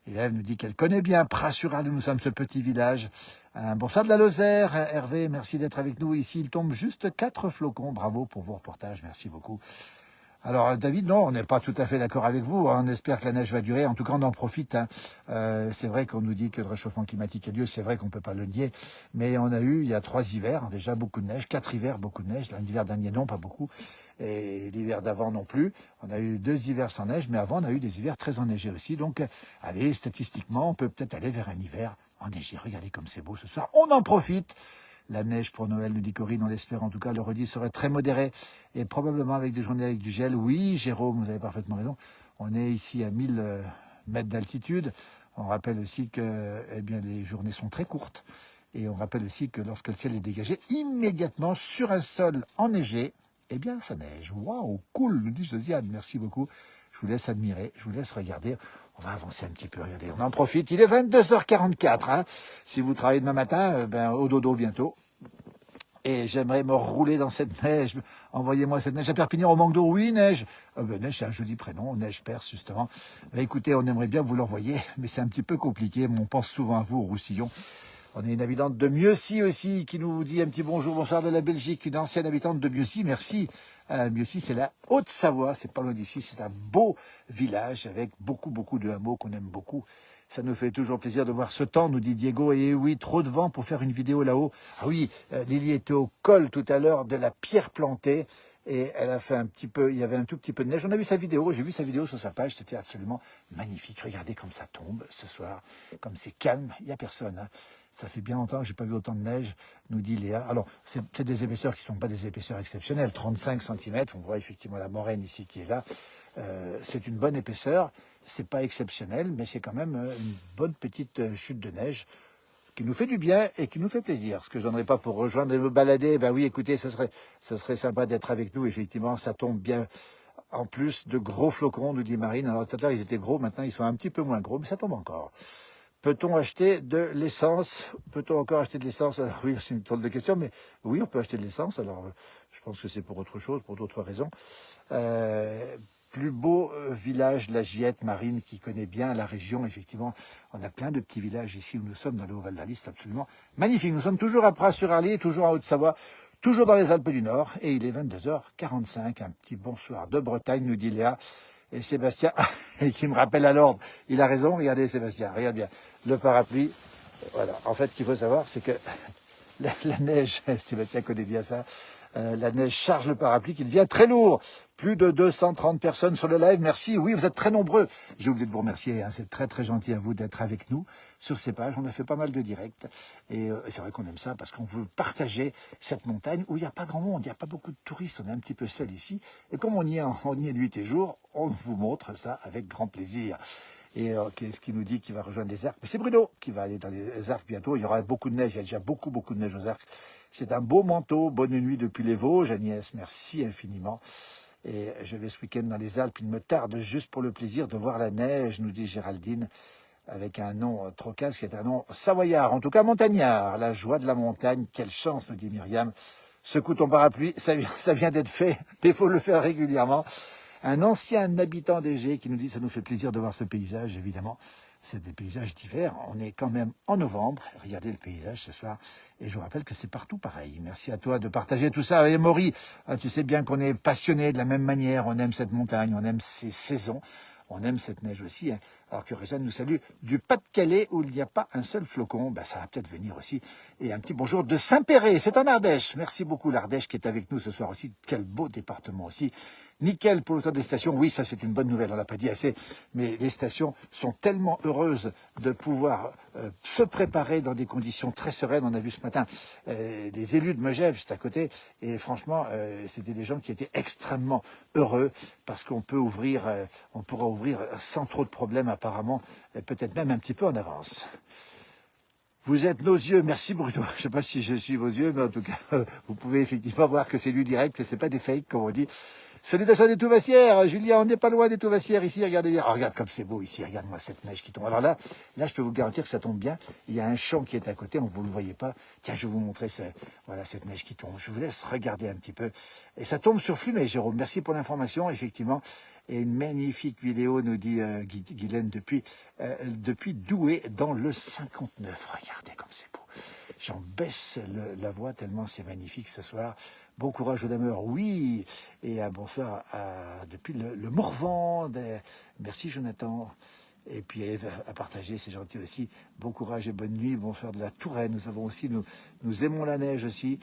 Et Ève nous dit qu'elle connaît bien Pras-sur-Arly, nous sommes ce petit village. Un bonsoir de la Lozère, Hervé, merci d'être avec nous ici. Il tombe juste 4 flocons, bravo pour vos reportages, merci beaucoup. Alors David, non, on n'est pas tout à fait d'accord avec vous, on espère que la neige va durer, en tout cas on en profite. Hein. C'est vrai qu'on nous dit que le réchauffement climatique a lieu, c'est vrai qu'on ne peut pas le nier, mais on a eu, il y a 3 hivers, déjà beaucoup de neige, 4 hivers, beaucoup de neige, l'hiver dernier non, pas beaucoup, et l'hiver d'avant non plus. On a eu 2 hivers sans neige, mais avant on a eu des hivers très enneigés aussi, donc allez, statistiquement, on peut peut-être aller vers un hiver enneigé. Regardez comme c'est beau ce soir, on en profite. La neige pour Noël, nous dit Corinne, on l'espère en tout cas, le redit serait très modéré et probablement avec des journées avec du gel. Oui, Jérôme, vous avez parfaitement raison. On est ici à 1000 mètres d'altitude. On rappelle aussi que les journées sont très courtes. Et on rappelle aussi que lorsque le ciel est dégagé, immédiatement sur un sol enneigé, ça neige. Waouh, cool, nous dit Josiane, merci beaucoup. Je vous laisse admirer, je vous laisse regarder. On va avancer un petit peu, regardez, on en profite. Il est 22h44. Hein. Si vous travaillez demain matin, au dodo bientôt. Et j'aimerais me rouler dans cette neige. Envoyez-moi cette neige. À Perpignan, on manque d'eau. Oui, neige. Neige, c'est un joli prénom. Neige perse, justement. Écoutez, on aimerait bien vous l'envoyer, mais c'est un petit peu compliqué. Mais on pense souvent à vous, au Roussillon. On a une habitante de Mieuxy aussi qui nous dit un petit bonjour, bonsoir de la Belgique. Une ancienne habitante de Mieuxy, merci. Mieuxy, c'est la Haute-Savoie. C'est pas loin d'ici. C'est un beau village avec beaucoup de hameaux qu'on aime beaucoup. Ça nous fait toujours plaisir de voir ce temps, nous dit Diego. Et oui, trop de vent pour faire une vidéo là-haut. Ah oui, Lily était au col tout à l'heure de la pierre plantée. Et elle a fait un petit peu, il y avait un tout petit peu de neige. On a vu sa vidéo, j'ai vu sa vidéo sur sa page, c'était absolument magnifique. Regardez comme ça tombe ce soir, comme c'est calme, il n'y a personne. Hein. Ça fait bien longtemps que je n'ai pas vu autant de neige, nous dit Léa. Alors, c'est peut-être des épaisseurs qui ne sont pas des épaisseurs exceptionnelles, 35 cm. On voit effectivement la moraine ici qui est là. C'est une bonne épaisseur, c'est pas exceptionnel, mais c'est quand même une bonne petite chute de neige qui nous fait du bien et qui nous fait plaisir. Ce que je donnerais pas pour rejoindre et me balader, ben oui, écoutez, ce serait sympa d'être avec nous, effectivement, ça tombe bien. En plus de gros flocons, nous dit Marine. Alors tout à l'heure, ils étaient gros, maintenant ils sont un petit peu moins gros, mais ça tombe encore. Peut-on acheter de l'essence? Peut-on encore acheter de l'essence? Alors oui, c'est une drôle de question, mais oui, on peut acheter de l'essence. Alors, je pense que c'est pour autre chose, pour d'autres raisons. Plus beau village, la Giette, Marine, qui connaît bien la région. Effectivement, on a plein de petits villages ici où nous sommes, dans le Haut-Val d'Arly, c'est absolument magnifique. Nous sommes toujours à Pras-sur-Arly, toujours en Haute-Savoie, toujours dans les Alpes du Nord, et il est 22h45. Un petit bonsoir de Bretagne, nous dit Léa. Et Sébastien, qui me rappelle à l'ordre, il a raison, regardez Sébastien, regarde bien, le parapluie, voilà. En fait, ce qu'il faut savoir, c'est que la neige, Sébastien connaît bien ça, la neige charge le parapluie qui devient très lourd. Plus de 230 personnes sur le live, merci. Oui, vous êtes très nombreux. J'ai oublié de vous remercier, hein. C'est très très gentil à vous d'être avec nous sur ces pages. On a fait pas mal de directs et c'est vrai qu'on aime ça parce qu'on veut partager cette montagne où il n'y a pas grand monde, il n'y a pas beaucoup de touristes, on est un petit peu seul ici. Et comme on y est nuit et jour, on vous montre ça avec grand plaisir. Et qu'est-ce qui nous dit qu'il va rejoindre les Arcs? Mais c'est Bruno qui va aller dans les Arcs bientôt. Il y aura beaucoup de neige, il y a déjà beaucoup de neige aux Arcs. C'est un beau manteau. Bonne nuit depuis les Vosges, Agnès. Merci infiniment. Et je vais ce week-end dans les Alpes. Il me tarde juste pour le plaisir de voir la neige, nous dit Géraldine, avec un nom trocasse qui est un nom savoyard, en tout cas montagnard. La joie de la montagne, quelle chance, nous dit Myriam. Secoue ton parapluie, ça vient d'être fait, mais il faut le faire régulièrement. Un ancien habitant d'Égée qui nous dit « ça nous fait plaisir de voir ce paysage, évidemment ». C'est des paysages d'hiver. On est quand même en novembre. Regardez le paysage ce soir. Et je vous rappelle que c'est partout pareil. Merci à toi de partager tout ça. Et Maury, tu sais bien qu'on est passionné de la même manière. On aime cette montagne, on aime ces saisons. On aime cette neige aussi. Hein. Alors que Réjeanne nous salue du Pas-de-Calais où il n'y a pas un seul flocon. Ben, ça va peut-être venir aussi. Et un petit bonjour de Saint-Péret. C'est en Ardèche. Merci beaucoup l'Ardèche qui est avec nous ce soir aussi. Quel beau département aussi. Nickel pour l'auteur des stations. Oui, ça c'est une bonne nouvelle, on l'a pas dit assez, mais les stations sont tellement heureuses de pouvoir se préparer dans des conditions très sereines. On a vu ce matin des élus de Megève juste à côté, et franchement, c'était des gens qui étaient extrêmement heureux parce qu'on peut ouvrir, on pourra ouvrir sans trop de problèmes apparemment, peut-être même un petit peu en avance. Vous êtes nos yeux, merci Bruno. Je ne sais pas si je suis vos yeux, mais en tout cas, vous pouvez effectivement voir que c'est du direct et c'est pas des fakes, comme on dit. Salutations des Touvassières, Julien, on n'est pas loin des Touvassières ici, regardez bien. Oh, regarde comme c'est beau ici, regarde-moi cette neige qui tombe. Alors là, je peux vous garantir que ça tombe bien. Il y a un champ qui est à côté, vous ne le voyez pas. Tiens, je vais vous montrer voilà, cette neige qui tombe. Je vous laisse regarder un petit peu. Et ça tombe sur Flumet, Jérôme. Merci pour l'information, effectivement. Et une magnifique vidéo, nous dit Guylaine, depuis Douai, dans le 59. Regardez comme c'est beau. J'en baisse la voix tellement c'est magnifique ce soir. Bon courage aux dameurs, oui. Et un bonsoir depuis le Morvan. Merci Jonathan. Et puis Eve a partagé, c'est gentil aussi. Bon courage et bonne nuit. Bonsoir de la Touraine. Nous avons aussi, nous aimons la neige aussi.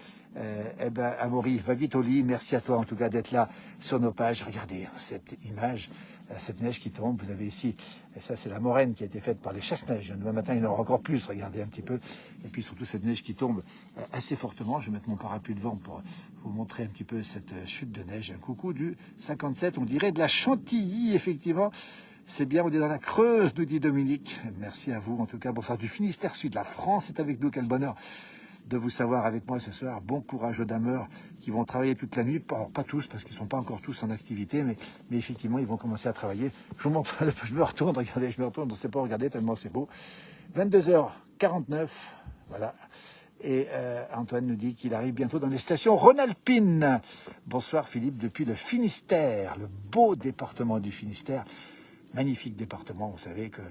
Amaury, va vite au lit. Merci à toi en tout cas d'être là sur nos pages. Regardez cette image, cette neige qui tombe. Vous avez ici, et ça c'est la moraine qui a été faite par les chasse-neige. Demain matin il y en aura encore plus. Regardez un petit peu. Et puis surtout cette neige qui tombe assez fortement. Je vais mettre mon parapluie devant pour vous montrer un petit peu cette chute de neige. Un coucou du 57. On dirait de la Chantilly effectivement. C'est bien, on est dans la Creuse, nous dit Dominique. Merci à vous, en tout cas. Bonsoir du Finistère Sud. La France est avec nous. Quel bonheur de vous savoir avec moi ce soir. Bon courage aux dameurs qui vont travailler toute la nuit. Alors, pas tous, parce qu'ils ne sont pas encore tous en activité, mais effectivement, ils vont commencer à travailler. Je vous montre, je me retourne, regardez, on ne sait pas regarder tellement c'est beau. 22h49, voilà. Et Antoine nous dit qu'il arrive bientôt dans les stations Rhône-Alpine. Bonsoir Philippe, depuis le Finistère, le beau département du Finistère. Magnifique département, vous savez que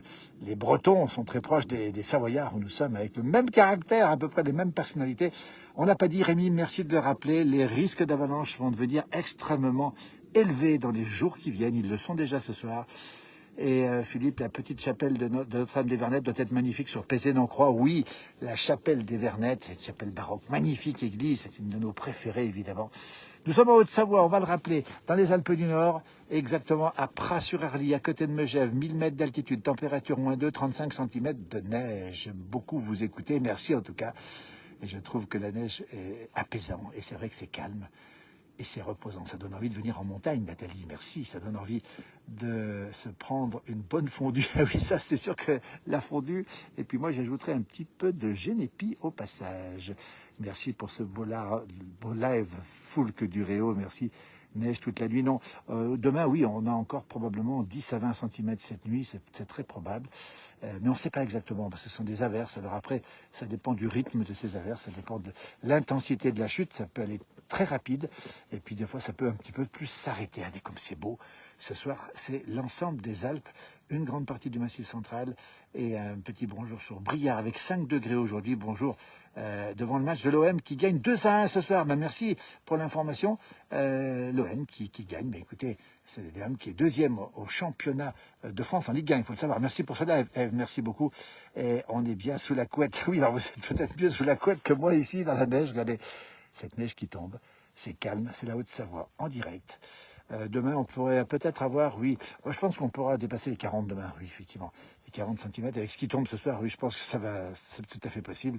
les Bretons sont très proches des Savoyards où nous sommes, avec le même caractère, à peu près les mêmes personnalités. On n'a pas dit, Rémi, merci de le rappeler, les risques d'avalanche vont devenir extrêmement élevés dans les jours qui viennent, ils le sont déjà ce soir. Et Philippe, la petite chapelle de Notre-Dame des Vernettes doit être magnifique sur Pézé-en-Croix. Oui, la chapelle des Vernettes, cette chapelle baroque, magnifique église, c'est une de nos préférées évidemment. Nous sommes en Haute-Savoie, on va le rappeler, dans les Alpes du Nord, exactement à Pras-sur-Arly, à côté de Megève, 1000 mètres d'altitude, température -2, 35 cm de neige. J'aime beaucoup vous écouter, merci en tout cas. Et je trouve que la neige est apaisante, et c'est vrai que c'est calme, et c'est reposant. Ça donne envie de venir en montagne, Nathalie, merci. Ça donne envie de se prendre une bonne fondue. Ah oui, ça c'est sûr que la fondue. Et puis moi, j'ajouterai un petit peu de génépi au passage. Merci pour ce beau live full que du Réo. Merci. Neige toute la nuit. Non, demain, oui, on a encore probablement 10 à 20 cm cette nuit. C'est très probable. Mais on ne sait pas exactement, parce que ce sont des averses. Alors après, ça dépend du rythme de ces averses, ça dépend de l'intensité de la chute. Ça peut aller très rapide, et puis des fois, ça peut un petit peu plus s'arrêter. Regardez comme c'est beau. Ce soir, c'est l'ensemble des Alpes, une grande partie du Massif central, et un petit bonjour sur Briard, avec 5 degrés aujourd'hui. Bonjour devant le match de l'OM qui gagne 2-1 ce soir. Ben, merci pour l'information. L'OM qui gagne. Mais écoutez, c'est l'OM qui est deuxième au championnat de France en Ligue 1, il faut le savoir. Merci pour cela, Eve, merci beaucoup. Et on est bien sous la couette. Oui, alors vous êtes peut-être mieux sous la couette que moi ici dans la neige. Regardez, cette neige qui tombe. C'est calme, c'est la Haute-Savoie en direct. Demain, on pourrait peut-être avoir, oui, je pense qu'on pourra dépasser les 40 demain, oui, effectivement. Les 40 cm avec ce qui tombe ce soir, oui, je pense que c'est tout à fait possible.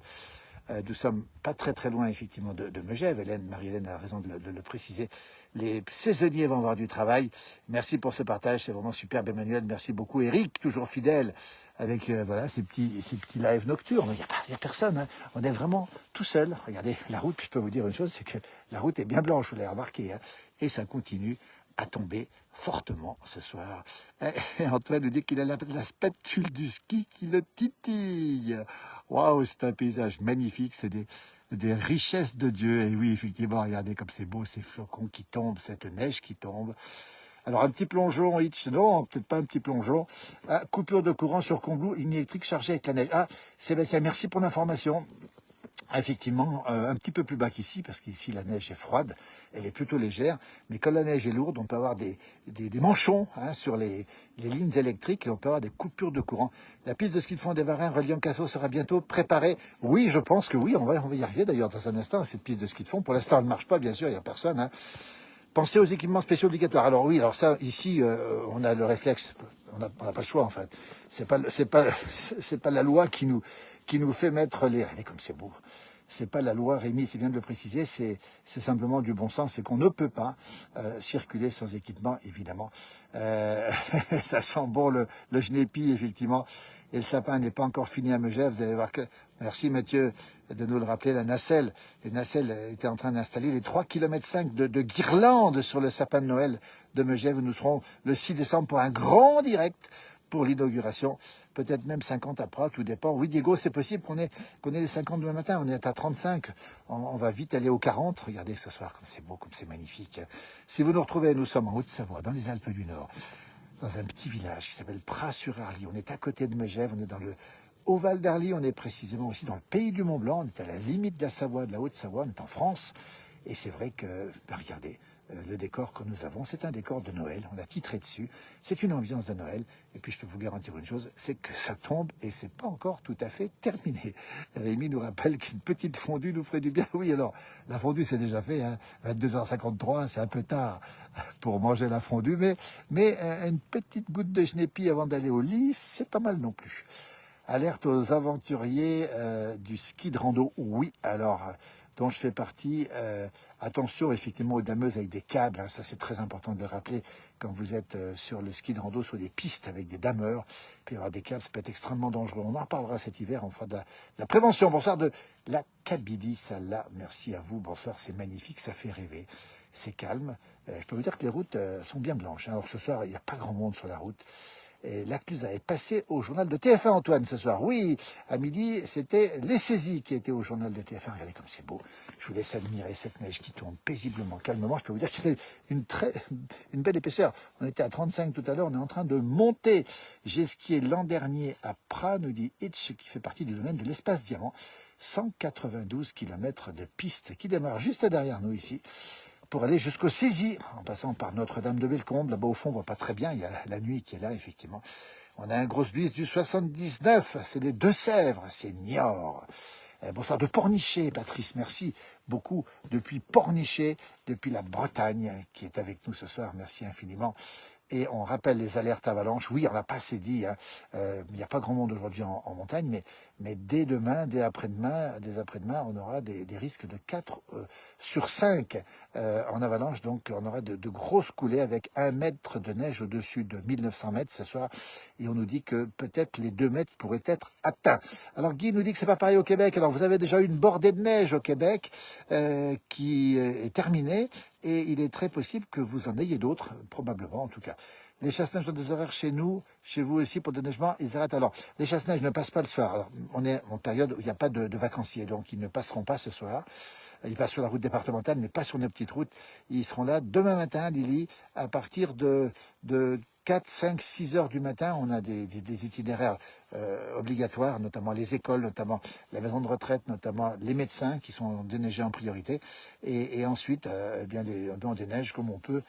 Nous sommes pas très loin, effectivement, de Megève. Marie-Hélène a raison de le préciser. Les saisonniers vont avoir du travail. Merci pour ce partage, c'est vraiment superbe, Emmanuel. Merci beaucoup. Eric, toujours fidèle, avec voilà, ces petits lives nocturnes. Il n'y a personne, hein. On est vraiment tout seul. Regardez, la route, je peux vous dire une chose, c'est que la route est bien blanche, vous l'avez remarqué, hein, et ça continue à tomber fortement ce soir. Et Antoine nous dit qu'il a la spatule du ski qui le titille. Waouh, c'est un paysage magnifique, c'est des richesses de Dieu. Et oui, effectivement, regardez comme c'est beau, ces flocons qui tombent, cette neige qui tombe. Alors, un petit plongeon, Hitch, non, peut-être pas un petit plongeon. Ah, coupure de courant sur Combloux, ligne électrique chargée avec la neige. Ah, Sébastien, merci pour l'information. Effectivement, un petit peu plus bas qu'ici, parce qu'ici la neige est froide, elle est plutôt légère, mais quand la neige est lourde, on peut avoir des manchons, hein, sur les lignes électriques, et on peut avoir des coupures de courant. La piste de ski de fond des Varins reliant Cassaux sera bientôt préparée. Oui, je pense que oui, on va y arriver d'ailleurs dans un instant, cette piste de ski de fond. Pour l'instant, elle ne marche pas, bien sûr, il n'y a personne, hein. Pensez aux équipements spéciaux obligatoires. Alors oui, alors ça, ici, on a le réflexe, on n'a pas le choix en fait. C'est pas la loi qui nous fait mettre les... Regardez comme c'est beau. C'est pas la loi, Rémi, c'est bien de le préciser, c'est simplement du bon sens, c'est qu'on ne peut pas circuler sans équipement, évidemment. Ça sent bon le genépi, effectivement, et le sapin n'est pas encore fini à Megève. Vous allez voir que... Merci Mathieu de nous le rappeler, la nacelle. Les nacelles étaient en train d'installer les 3,5 km de guirlandes sur le sapin de Noël de Megève. Nous serons le 6 décembre pour un grand direct pour l'inauguration, peut-être même 50 après, tout dépend. Oui, Diego, c'est possible qu'on ait les 50 demain matin, on est à 35, on va vite aller aux 40. Regardez ce soir, comme c'est beau, comme c'est magnifique. Si vous nous retrouvez, nous sommes en Haute-Savoie, dans les Alpes du Nord, dans un petit village qui s'appelle Pras-sur-Arly. On est à côté de Megève, on est dans le Val d'Arly, on est précisément aussi dans le pays du Mont-Blanc, on est à la limite de la Savoie, de la Haute-Savoie, on est en France. Et c'est vrai que, regardez, le décor que nous avons, c'est un décor de Noël, on a titré dessus, c'est une ambiance de Noël, et puis je peux vous garantir une chose, c'est que ça tombe et c'est pas encore tout à fait terminé. Rémi nous rappelle qu'une petite fondue nous ferait du bien. Oui, alors, la fondue c'est déjà fait, hein, 22h53, c'est un peu tard pour manger la fondue, mais une petite goutte de genépi avant d'aller au lit, c'est pas mal non plus. Alerte aux aventuriers du ski de rando, oui, alors... dont je fais partie. Attention effectivement aux dameuses avec des câbles, hein, ça c'est très important de le rappeler quand vous êtes sur le ski de rando, sur des pistes avec des dameurs, puis avoir des câbles, ça peut être extrêmement dangereux. On en reparlera cet hiver, on fera de la prévention. Bonsoir de la Kabylie, Salah, merci à vous, bonsoir, c'est magnifique, ça fait rêver, c'est calme. Je peux vous dire que les routes sont bien blanches, hein. Alors ce soir, il n'y a pas grand monde sur la route. Et l'Aclusa est passé au journal de TF1, Antoine, ce soir. Oui, à midi, c'était les saisies qui étaient au journal de TF1. Regardez comme c'est beau. Je vous laisse admirer cette neige qui tombe paisiblement, calmement. Je peux vous dire que c'est une belle épaisseur. On était à 35 tout à l'heure, on est en train de monter. J'ai skié l'an dernier à Pras, nous dit Hitch, qui fait partie du domaine de l'espace diamant. 192 km de piste qui démarre juste derrière nous ici. pour aller jusqu'au Cési, en passant par Notre-Dame de Bellecombe. Là-bas au fond, on voit pas très bien, il y a la nuit qui est là, effectivement. On a un gros bis du 79, c'est les Deux-Sèvres, c'est Niort. Bonsoir de Pornichet, Patrice, merci beaucoup depuis Pornichet, depuis la Bretagne, qui est avec nous ce soir, merci infiniment. Et on rappelle les alertes avalanches. Oui, on l'a pas assez dit. Hein. Il n'y a pas grand monde aujourd'hui en montagne, mais dès demain, dès après-demain, on aura des risques de 4 sur 5 en avalanche. Donc, on aura de grosses coulées avec 1 mètre de neige au-dessus de 1900 mètres ce soir. Et on nous dit que peut-être les 2 mètres pourraient être atteints. Alors, Guy nous dit que c'est pas pareil au Québec. Alors, vous avez déjà eu une bordée de neige au Québec qui est terminée. Et il est très possible que vous en ayez d'autres, probablement en tout cas. Les chasse-neige ont des horaires chez nous, chez vous aussi pour le déneigement, ils arrêtent. Alors, les chasse-neige ne passent pas le soir. Alors, on est en période où il n'y a pas de vacanciers, donc ils ne passeront pas ce soir. Ils passent sur la route départementale, mais pas sur nos petites routes. Ils seront là demain matin, Lily, à partir de 4, 5, 6 heures du matin. On a des itinéraires obligatoires, notamment les écoles, notamment la maison de retraite, notamment les médecins qui sont déneigés en priorité. Et ensuite, eh bien, on déneige comme on peut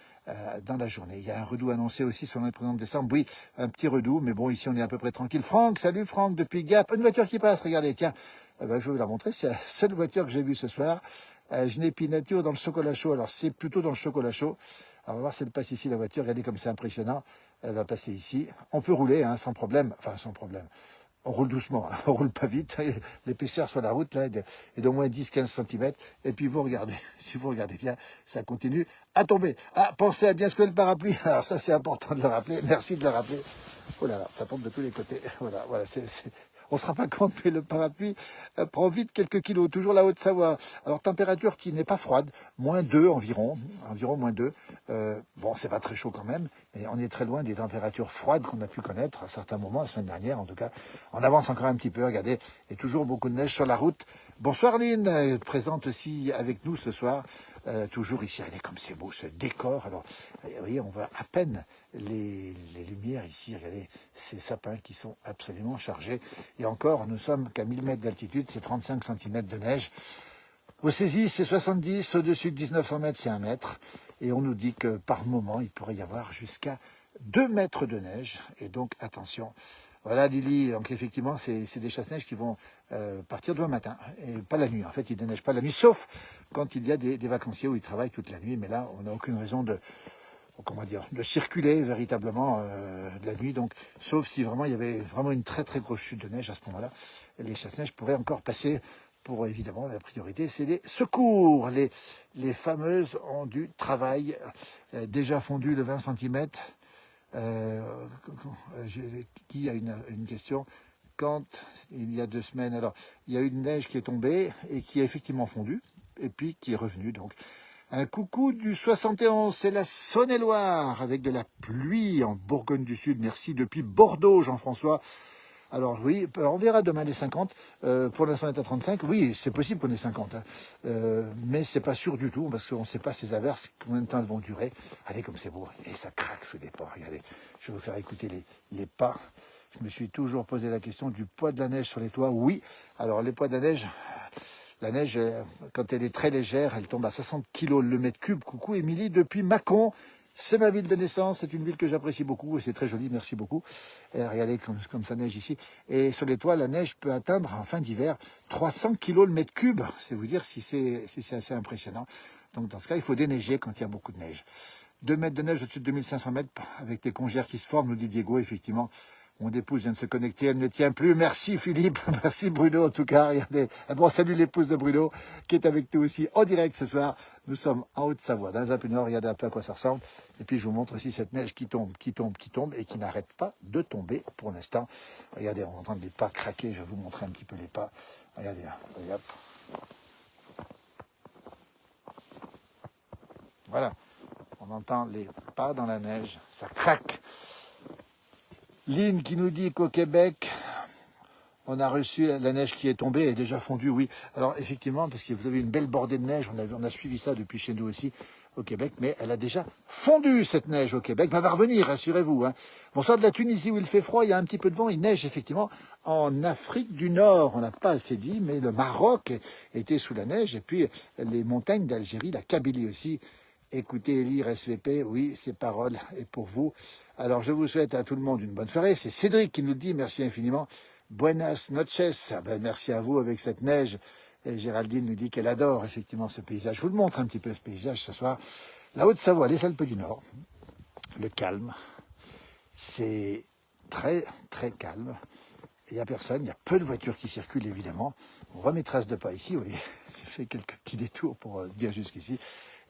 dans la journée. Il y a un redout annoncé aussi sur le 1er décembre. Oui, un petit redout, mais bon, ici on est à peu près tranquille. Franck, salut Franck, depuis Gap. Une voiture qui passe, regardez, tiens. Je vais vous la montrer, c'est la seule voiture que j'ai vue ce soir. Genépi Nature dans le chocolat chaud. Alors c'est plutôt dans le chocolat chaud. Alors on va voir si elle passe ici la voiture. Regardez comme c'est impressionnant. Elle va passer ici. On peut rouler hein, sans problème. Enfin sans problème. On roule doucement, hein. On roule pas vite. L'épaisseur sur la route là est d'au moins 10-15 cm. Et puis vous regardez, si vous regardez bien, ça continue à tomber. Ah, pensez à bien secouer le parapluie. Alors ça c'est important de le rappeler. Merci de le rappeler. Oh là là, ça tombe de tous les côtés. Voilà, on ne se rend pas compte, mais le parapluie prend vite quelques kilos, toujours la Haute-Savoie. Alors, température qui n'est pas froide, -2 environ -2. Bon, c'est pas très chaud quand même, mais on est très loin des températures froides qu'on a pu connaître à certains moments, la semaine dernière en tout cas. On avance encore un petit peu, regardez, et toujours beaucoup de neige sur la route. Bonsoir Lynn, présente aussi avec nous ce soir, toujours ici, regardez comme c'est beau ce décor. Alors, vous voyez, on voit à peine les lumières ici, regardez, ces sapins qui sont absolument chargés. Et encore, nous sommes qu'à 1000 mètres d'altitude, c'est 35 cm de neige. Au Cési, c'est 70, au-dessus de 1900 mètres, c'est 1 mètre. Et on nous dit que par moment, il pourrait y avoir jusqu'à 2 mètres de neige. Et donc, attention. Voilà Lily, donc effectivement, c'est des chasse-neige qui vont partir demain matin, et pas la nuit. En fait, ils ne déneigent pas la nuit, sauf quand il y a des vacanciers où ils travaillent toute la nuit. Mais là, on n'a aucune raison de circuler véritablement la nuit. Donc, sauf si vraiment il y avait vraiment une très très grosse chute de neige à ce moment-là, les chasse-neige pourraient encore passer. Pour évidemment, la priorité, c'est les secours. Les fameuses ont du travail déjà fondu de 20 cm. Qui a une question? Quand il y a 2 semaines, alors il y a eu une neige qui est tombée et qui a effectivement fondu et puis qui est revenue. Donc un coucou du 71, c'est la Saône-et-Loire avec de la pluie en Bourgogne du Sud. Merci depuis Bordeaux, Jean-François. Alors oui, alors on verra demain les 50. Pour l'instant, on est à 35. Oui, c'est possible qu'on ait 50. Hein. Mais c'est pas sûr du tout, parce qu'on ne sait pas ces averses, combien de temps elles vont durer. Regardez comme c'est beau. Et ça craque sous les pas. Regardez, je vais vous faire écouter les pas. Je me suis toujours posé la question du poids de la neige sur les toits. Oui, alors les poids de la neige, quand elle est très légère, elle tombe à 60 kg le mètre cube. Coucou Émilie, depuis Mâcon. C'est ma ville de naissance, c'est une ville que j'apprécie beaucoup et c'est très joli, merci beaucoup. Et regardez comme ça neige ici. Et sur les toits, la neige peut atteindre en fin d'hiver 300 kg le mètre cube. C'est vous dire si c'est assez impressionnant. Donc dans ce cas, il faut déneiger quand il y a beaucoup de neige. 2 mètres de neige au-dessus de 2500 mètres avec des congères qui se forment, nous dit Diego, effectivement. Mon épouse vient de se connecter, elle ne tient plus. Merci Philippe, merci Bruno en tout cas. Regardez. Bon, salut l'épouse de Bruno qui est avec nous aussi en direct ce soir. Nous sommes en Haute-Savoie, dans les Alpes du Nord. Regardez un peu à quoi ça ressemble. Et puis je vous montre aussi cette neige qui tombe et qui n'arrête pas de tomber pour l'instant. Regardez, on entend les pas craquer. Je vais vous montrer un petit peu les pas. Regardez, hop. Voilà, on entend les pas dans la neige, ça craque. Lynn qui nous dit qu'au Québec, on a reçu la neige qui est tombée et déjà fondue, oui. Alors effectivement, parce que vous avez une belle bordée de neige, on a suivi ça depuis chez nous aussi au Québec, mais elle a déjà fondu cette neige au Québec. Elle va revenir, rassurez-vous. Hein. Bonsoir de la Tunisie où il fait froid, il y a un petit peu de vent, il neige effectivement. En Afrique du Nord, on n'a pas assez dit, mais le Maroc était sous la neige et puis les montagnes d'Algérie, la Kabylie aussi, écoutez et lire SVP, oui, ces paroles est pour vous. Alors, je vous souhaite à tout le monde une bonne soirée. C'est Cédric qui nous le dit, merci infiniment. Buenas noches. Ben, merci à vous avec cette neige. Et Géraldine nous dit qu'elle adore effectivement ce paysage. Je vous le montre un petit peu ce paysage ce soir. La Haute-Savoie, les Alpes du Nord, le calme. C'est très, très calme. Il n'y a personne, il y a peu de voitures qui circulent évidemment. On voit mes traces de pas ici, vous voyez. J'ai fait quelques petits détours pour dire jusqu'ici.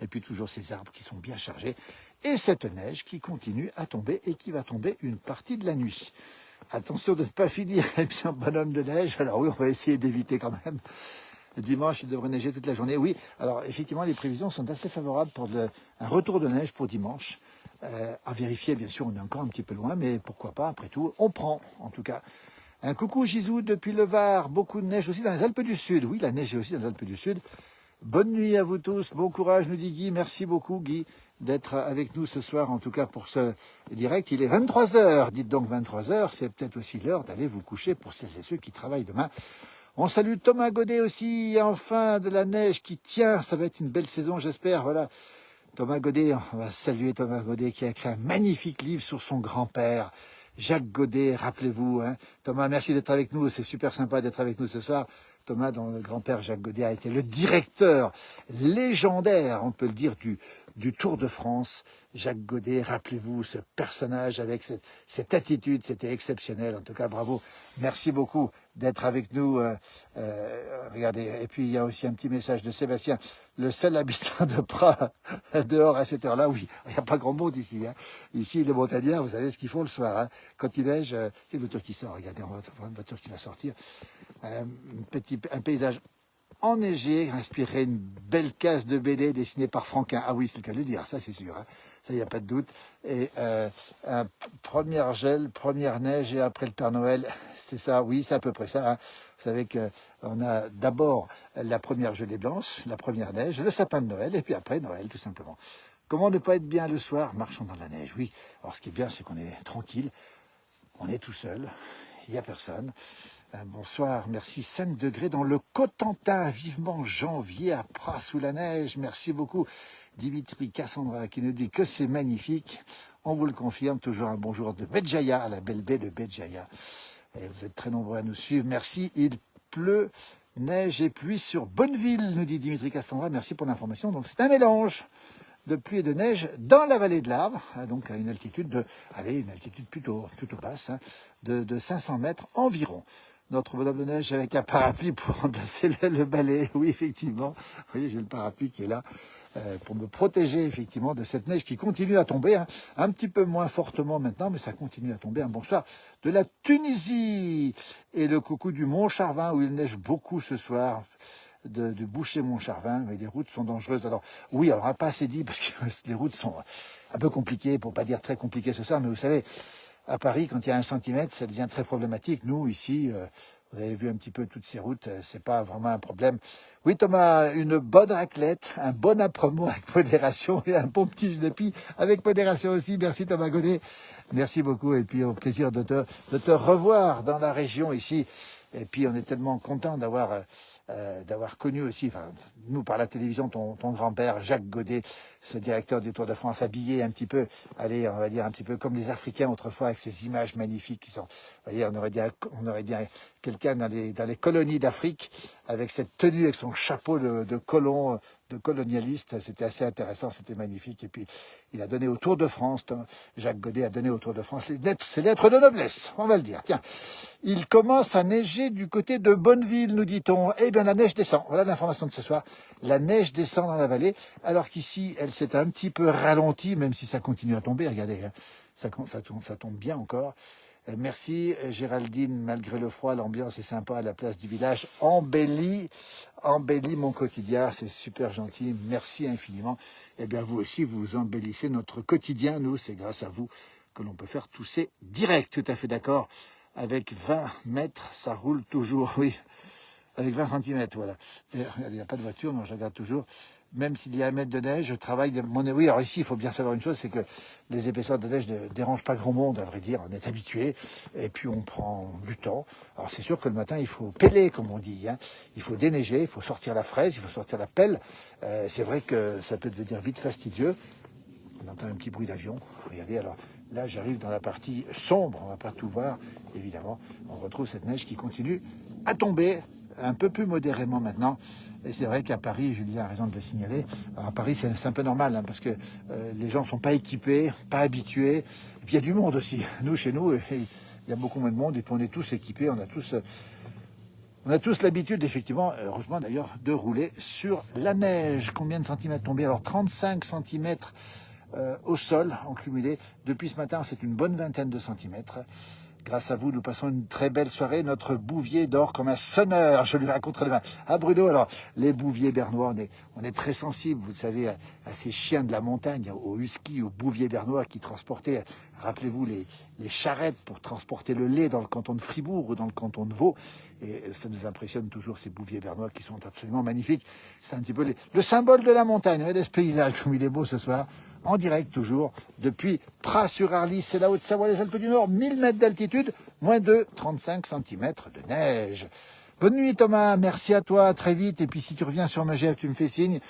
Et puis toujours ces arbres qui sont bien chargés. Et cette neige qui continue à tomber et qui va tomber une partie de la nuit. Attention de ne pas finir eh bien bonhomme de neige. Alors oui, on va essayer d'éviter quand même. Dimanche, il devrait neiger toute la journée. Oui, alors effectivement, les prévisions sont assez favorables pour un retour de neige pour dimanche. À vérifier, bien sûr, on est encore un petit peu loin, mais pourquoi pas, après tout, on prend en tout cas. Un coucou Gisou depuis le Var, beaucoup de neige aussi dans les Alpes du Sud. Oui, la neige est aussi dans les Alpes du Sud. Bonne nuit à vous tous, bon courage, nous dit Guy. Merci beaucoup Guy d'être avec nous ce soir, en tout cas pour ce direct. Il est 23 heures, dites donc 23 heures, c'est peut-être aussi l'heure d'aller vous coucher pour celles et ceux qui travaillent demain. On salue Thomas Godet aussi, enfin de la neige qui tient, ça va être une belle saison j'espère, voilà. Thomas Godet, on va saluer Thomas Godet qui a écrit un magnifique livre sur son grand-père. Jacques Godet, rappelez-vous. Hein. Thomas, merci d'être avec nous. C'est super sympa d'être avec nous ce soir. Thomas, dont le grand-père Jacques Godet a été le directeur légendaire, on peut le dire, du Tour de France. Jacques Godet, rappelez-vous, ce personnage avec cette attitude, c'était exceptionnel. En tout cas, bravo. Merci beaucoup d'être avec nous. Regardez, et puis il y a aussi un petit message de Sébastien. Le seul habitant de Pras, dehors à cette heure-là, oui, il n'y a pas grand monde ici. Hein. Ici, les montagnards, vous savez ce qu'ils font le soir. Hein. Quand il neige, c'est une voiture qui sort. Regardez, on va voir une voiture qui va sortir. Un paysage enneigé, inspiré une belle case de BD dessinée par Franquin. Ah oui, c'est le cas de le dire, ça c'est sûr. Hein. Ça, il n'y a pas de doute. Et première gel, première neige et après le Père Noël, c'est ça, oui, c'est à peu près ça. Hein. Vous savez qu'on a d'abord la première gelée blanche, la première neige, le sapin de Noël, et puis après Noël, tout simplement. Comment ne pas être bien le soir, marchant dans la neige? Oui, alors ce qui est bien, c'est qu'on est tranquille, on est tout seul, il n'y a personne. Bonsoir, merci. 5 degrés dans le Cotentin, vivement janvier à Pras sous la neige. Merci beaucoup. Dimitri Cassandra qui nous dit que c'est magnifique. On vous le confirme, toujours un bonjour de Béjaïa, à la belle baie de Béjaïa. Et vous êtes très nombreux à nous suivre. Merci. Il pleut, neige et pluie sur Bonneville, nous dit Dimitri Cassandra. Merci pour l'information. Donc c'est un mélange de pluie et de neige dans la vallée de l'Arve, donc à une altitude plutôt basse, hein, de 500 mètres environ. Notre bonhomme de neige avec un parapluie pour remplacer le balai. Oui, effectivement. Vous voyez, j'ai le parapluie qui est là pour me protéger, effectivement, de cette neige qui continue à tomber. Hein. Un petit peu moins fortement maintenant, mais ça continue à tomber. Un bonsoir de la Tunisie et le coucou du Mont-Charvin où il neige beaucoup ce soir. Du Boucher-Mont-Charvin, mais les routes sont dangereuses. Alors, oui, alors, pas assez dit, parce que les routes sont un peu compliquées, pour pas dire très compliquées ce soir, mais vous savez, à Paris, quand il y a 1 centimètre, ça devient très problématique. Nous, ici, vous avez vu un petit peu toutes ces routes, c'est pas vraiment un problème. Oui, Thomas, une bonne raclette, un bon après-midi avec modération et un bon petit genépi avec modération aussi. Merci Thomas Godet. Merci beaucoup et puis au plaisir de te revoir dans la région ici. Et puis on est tellement content d'avoir connu aussi, enfin, nous par la télévision, ton grand-père Jacques Godet, ce directeur du Tour de France, habillé un petit peu, allez, on va dire un petit peu comme les Africains autrefois, avec ces images magnifiques qui sont, vous voyez, on aurait dit quelqu'un dans les colonies d'Afrique, avec cette tenue, avec son chapeau de colon, de colonialiste. C'était assez intéressant, c'était magnifique. Et puis, il a donné au Tour de France, Jacques Godet a donné au Tour de France ses lettres de noblesse, on va le dire. Tiens, il commence à neiger du côté de Bonneville, nous dit-on. Eh bien, la neige descend. Voilà l'information de ce soir. La neige descend dans la vallée, alors qu'ici, elle s'est un petit peu ralentie, même si ça continue à tomber. Regardez, hein, ça tombe bien encore. Merci Géraldine, malgré le froid, l'ambiance est sympa à la place du village. Embellit mon quotidien, c'est super gentil, merci infiniment. Et bien vous aussi, vous embellissez notre quotidien, nous, c'est grâce à vous que l'on peut faire tous ces directs, tout à fait d'accord. Avec 20 mètres, ça roule toujours, oui, avec 20 centimètres, voilà. Il n'y a pas de voiture, non, je regarde toujours. même s'il y a 1 mètre de neige, je travaille... Oui, alors ici, il faut bien savoir une chose, c'est que les épaisseurs de neige ne dérangent pas grand monde, à vrai dire. On est habitué, et puis on prend du temps. Alors c'est sûr que le matin, il faut pêler, comme on dit. Hein. Il faut déneiger, il faut sortir la fraise, il faut sortir la pelle. C'est vrai que ça peut devenir vite fastidieux. On entend un petit bruit d'avion. Regardez, alors là, j'arrive dans la partie sombre, on ne va pas tout voir, évidemment. On retrouve cette neige qui continue à tomber, un peu plus modérément maintenant. Et c'est vrai qu'à Paris, Julien a raison de le signaler, alors à Paris c'est un peu normal, hein, parce que les gens ne sont pas équipés, pas habitués. Et puis il y a du monde aussi. Nous, chez nous, il y a beaucoup moins de monde, et puis on est tous équipés, on a tous l'habitude, effectivement, heureusement d'ailleurs, de rouler sur la neige. Combien de centimètres tombés? Alors 35 centimètres au sol en cumulé. Depuis ce matin, c'est une bonne vingtaine de centimètres. Grâce à vous, nous passons une très belle soirée. Notre bouvier dort comme un sonneur. Je lui raconterai demain. Ah Bruno, alors, les bouviers bernois, on est très sensibles, vous le savez, à ces chiens de la montagne, aux huskies, aux bouviers bernois qui transportaient, rappelez-vous, les charrettes pour transporter le lait dans le canton de Fribourg ou dans le canton de Vaud. Et ça nous impressionne toujours, ces bouviers bernois qui sont absolument magnifiques. C'est un petit peu le symbole de la montagne. Regardez ce paysage, comme il est beau ce soir. En direct toujours, depuis Pras-sur-Arly, c'est la Haute-Savoie, les Alpes du Nord, 1000 mètres d'altitude, moins de 35 cm de neige. Bonne nuit Thomas, merci à toi, à très vite, et puis si tu reviens sur Megève, tu me fais signe,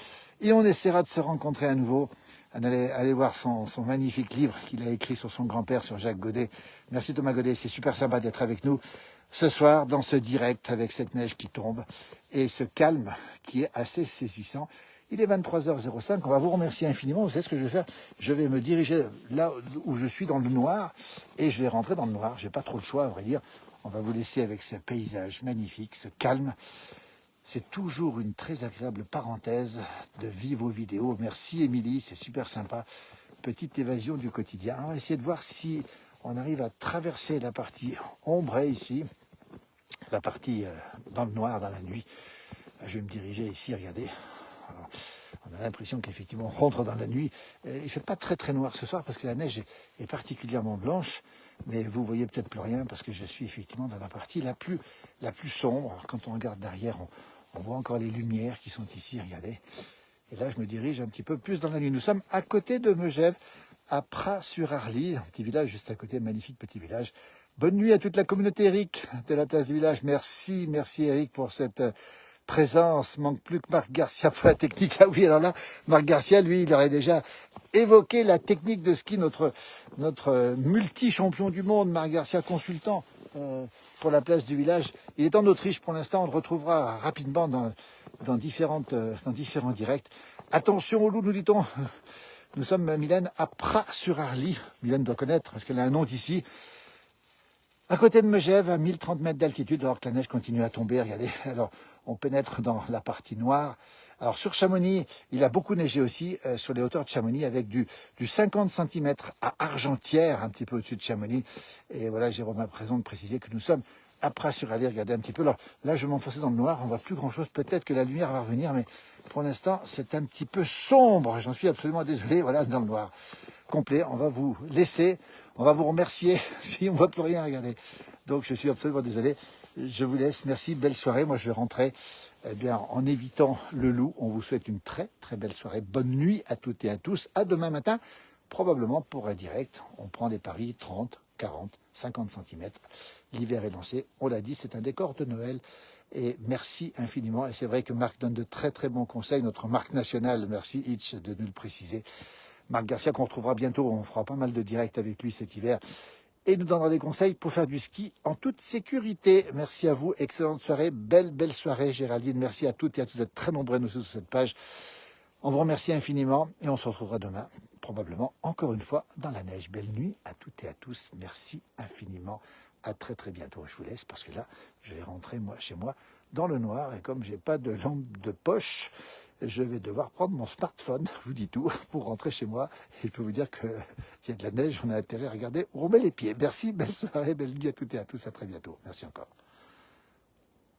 et on essaiera de se rencontrer à nouveau. Allez voir son magnifique livre qu'il a écrit sur son grand-père, sur Jacques Godet. Merci Thomas Godet, c'est super sympa d'être avec nous ce soir dans ce direct avec cette neige qui tombe et ce calme qui est assez saisissant. Il est 23h05, on va vous remercier infiniment. Vous savez ce que je vais faire? Je vais me diriger là où je suis dans le noir et je vais rentrer dans le noir. Je n'ai pas trop le choix, à vrai dire. On va vous laisser avec ce paysage magnifique, ce calme. C'est toujours une très agréable parenthèse de vivre vos vidéos. Merci Émilie, c'est super sympa. Petite évasion du quotidien. On va essayer de voir si on arrive à traverser la partie ombrée ici, la partie dans le noir, dans la nuit. Je vais me diriger ici, regardez. Alors, on a l'impression qu'effectivement on rentre dans la nuit. Il ne fait pas très très noir ce soir parce que la neige est particulièrement blanche, mais vous voyez peut-être plus rien parce que je suis effectivement dans la partie la plus sombre. Alors quand on regarde derrière, on voit encore les lumières qui sont ici, regardez. Et là je me dirige un petit peu plus dans la nuit. Nous sommes à côté de Megève, à Pras-sur-Arly, un petit village juste à côté, un magnifique petit village. Bonne nuit à toute la communauté Eric de la place du village. Merci Eric pour cette présence. Manque plus que Marc Garcia pour la technique. Ah oui, alors là, Marc Garcia, lui, il aurait déjà évoqué la technique de ski, notre multi-champion du monde, Marc Garcia, consultant pour la place du village. Il est en Autriche pour l'instant, on le retrouvera rapidement dans différents directs. Attention au loup, nous dit-on. Nous sommes, Mylène, à Pras-sur-Arly. Mylène doit connaître, parce qu'elle a un nom d'ici. À côté de Megève, à 1030 mètres d'altitude, alors que la neige continue à tomber. Regardez, alors on pénètre dans la partie noire. Alors sur Chamonix, il a beaucoup neigé aussi, sur les hauteurs de Chamonix, avec du 50 cm à Argentière, un petit peu au-dessus de Chamonix. Et voilà, Jérôme a raison de préciser que nous sommes à Pras-sur-Arly. Regardez un petit peu. Alors là, je vais m'enfoncer dans le noir, on voit plus grand-chose. Peut-être que la lumière va revenir, mais pour l'instant, c'est un petit peu sombre. J'en suis absolument désolé, voilà, dans le noir complet. On va vous laisser, on va vous remercier. Si on ne voit plus rien, regardez. Donc je suis absolument désolé. Je vous laisse. Merci, belle soirée. Moi, je vais rentrer en évitant le loup. On vous souhaite une très, très belle soirée. Bonne nuit à toutes et à tous. À demain matin, probablement pour un direct. On prend des paris 30, 40, 50 cm. L'hiver est lancé. On l'a dit, c'est un décor de Noël. Et merci infiniment. Et c'est vrai que Marc donne de très, très bons conseils. Notre marque nationale, merci Hitch de nous le préciser. Marc Garcia qu'on retrouvera bientôt. On fera pas mal de directs avec lui cet hiver. Et nous donnera des conseils pour faire du ski en toute sécurité. Merci à vous, excellente soirée, belle soirée Géraldine. Merci à toutes et à tous, vous êtes très nombreux à nous suivre sur cette page. On vous remercie infiniment et on se retrouvera demain, probablement encore une fois dans la neige. Belle nuit à toutes et à tous, merci infiniment. À très très bientôt. Je vous laisse parce que là, je vais rentrer chez moi dans le noir et comme j'ai pas de lampe de poche, je vais devoir prendre mon smartphone, je vous dis tout, pour rentrer chez moi. Et je peux vous dire qu'il y a de la neige, on a intérêt à regarder où on met les pieds. Merci, belle soirée, belle nuit à toutes et à tous, à très bientôt. Merci encore.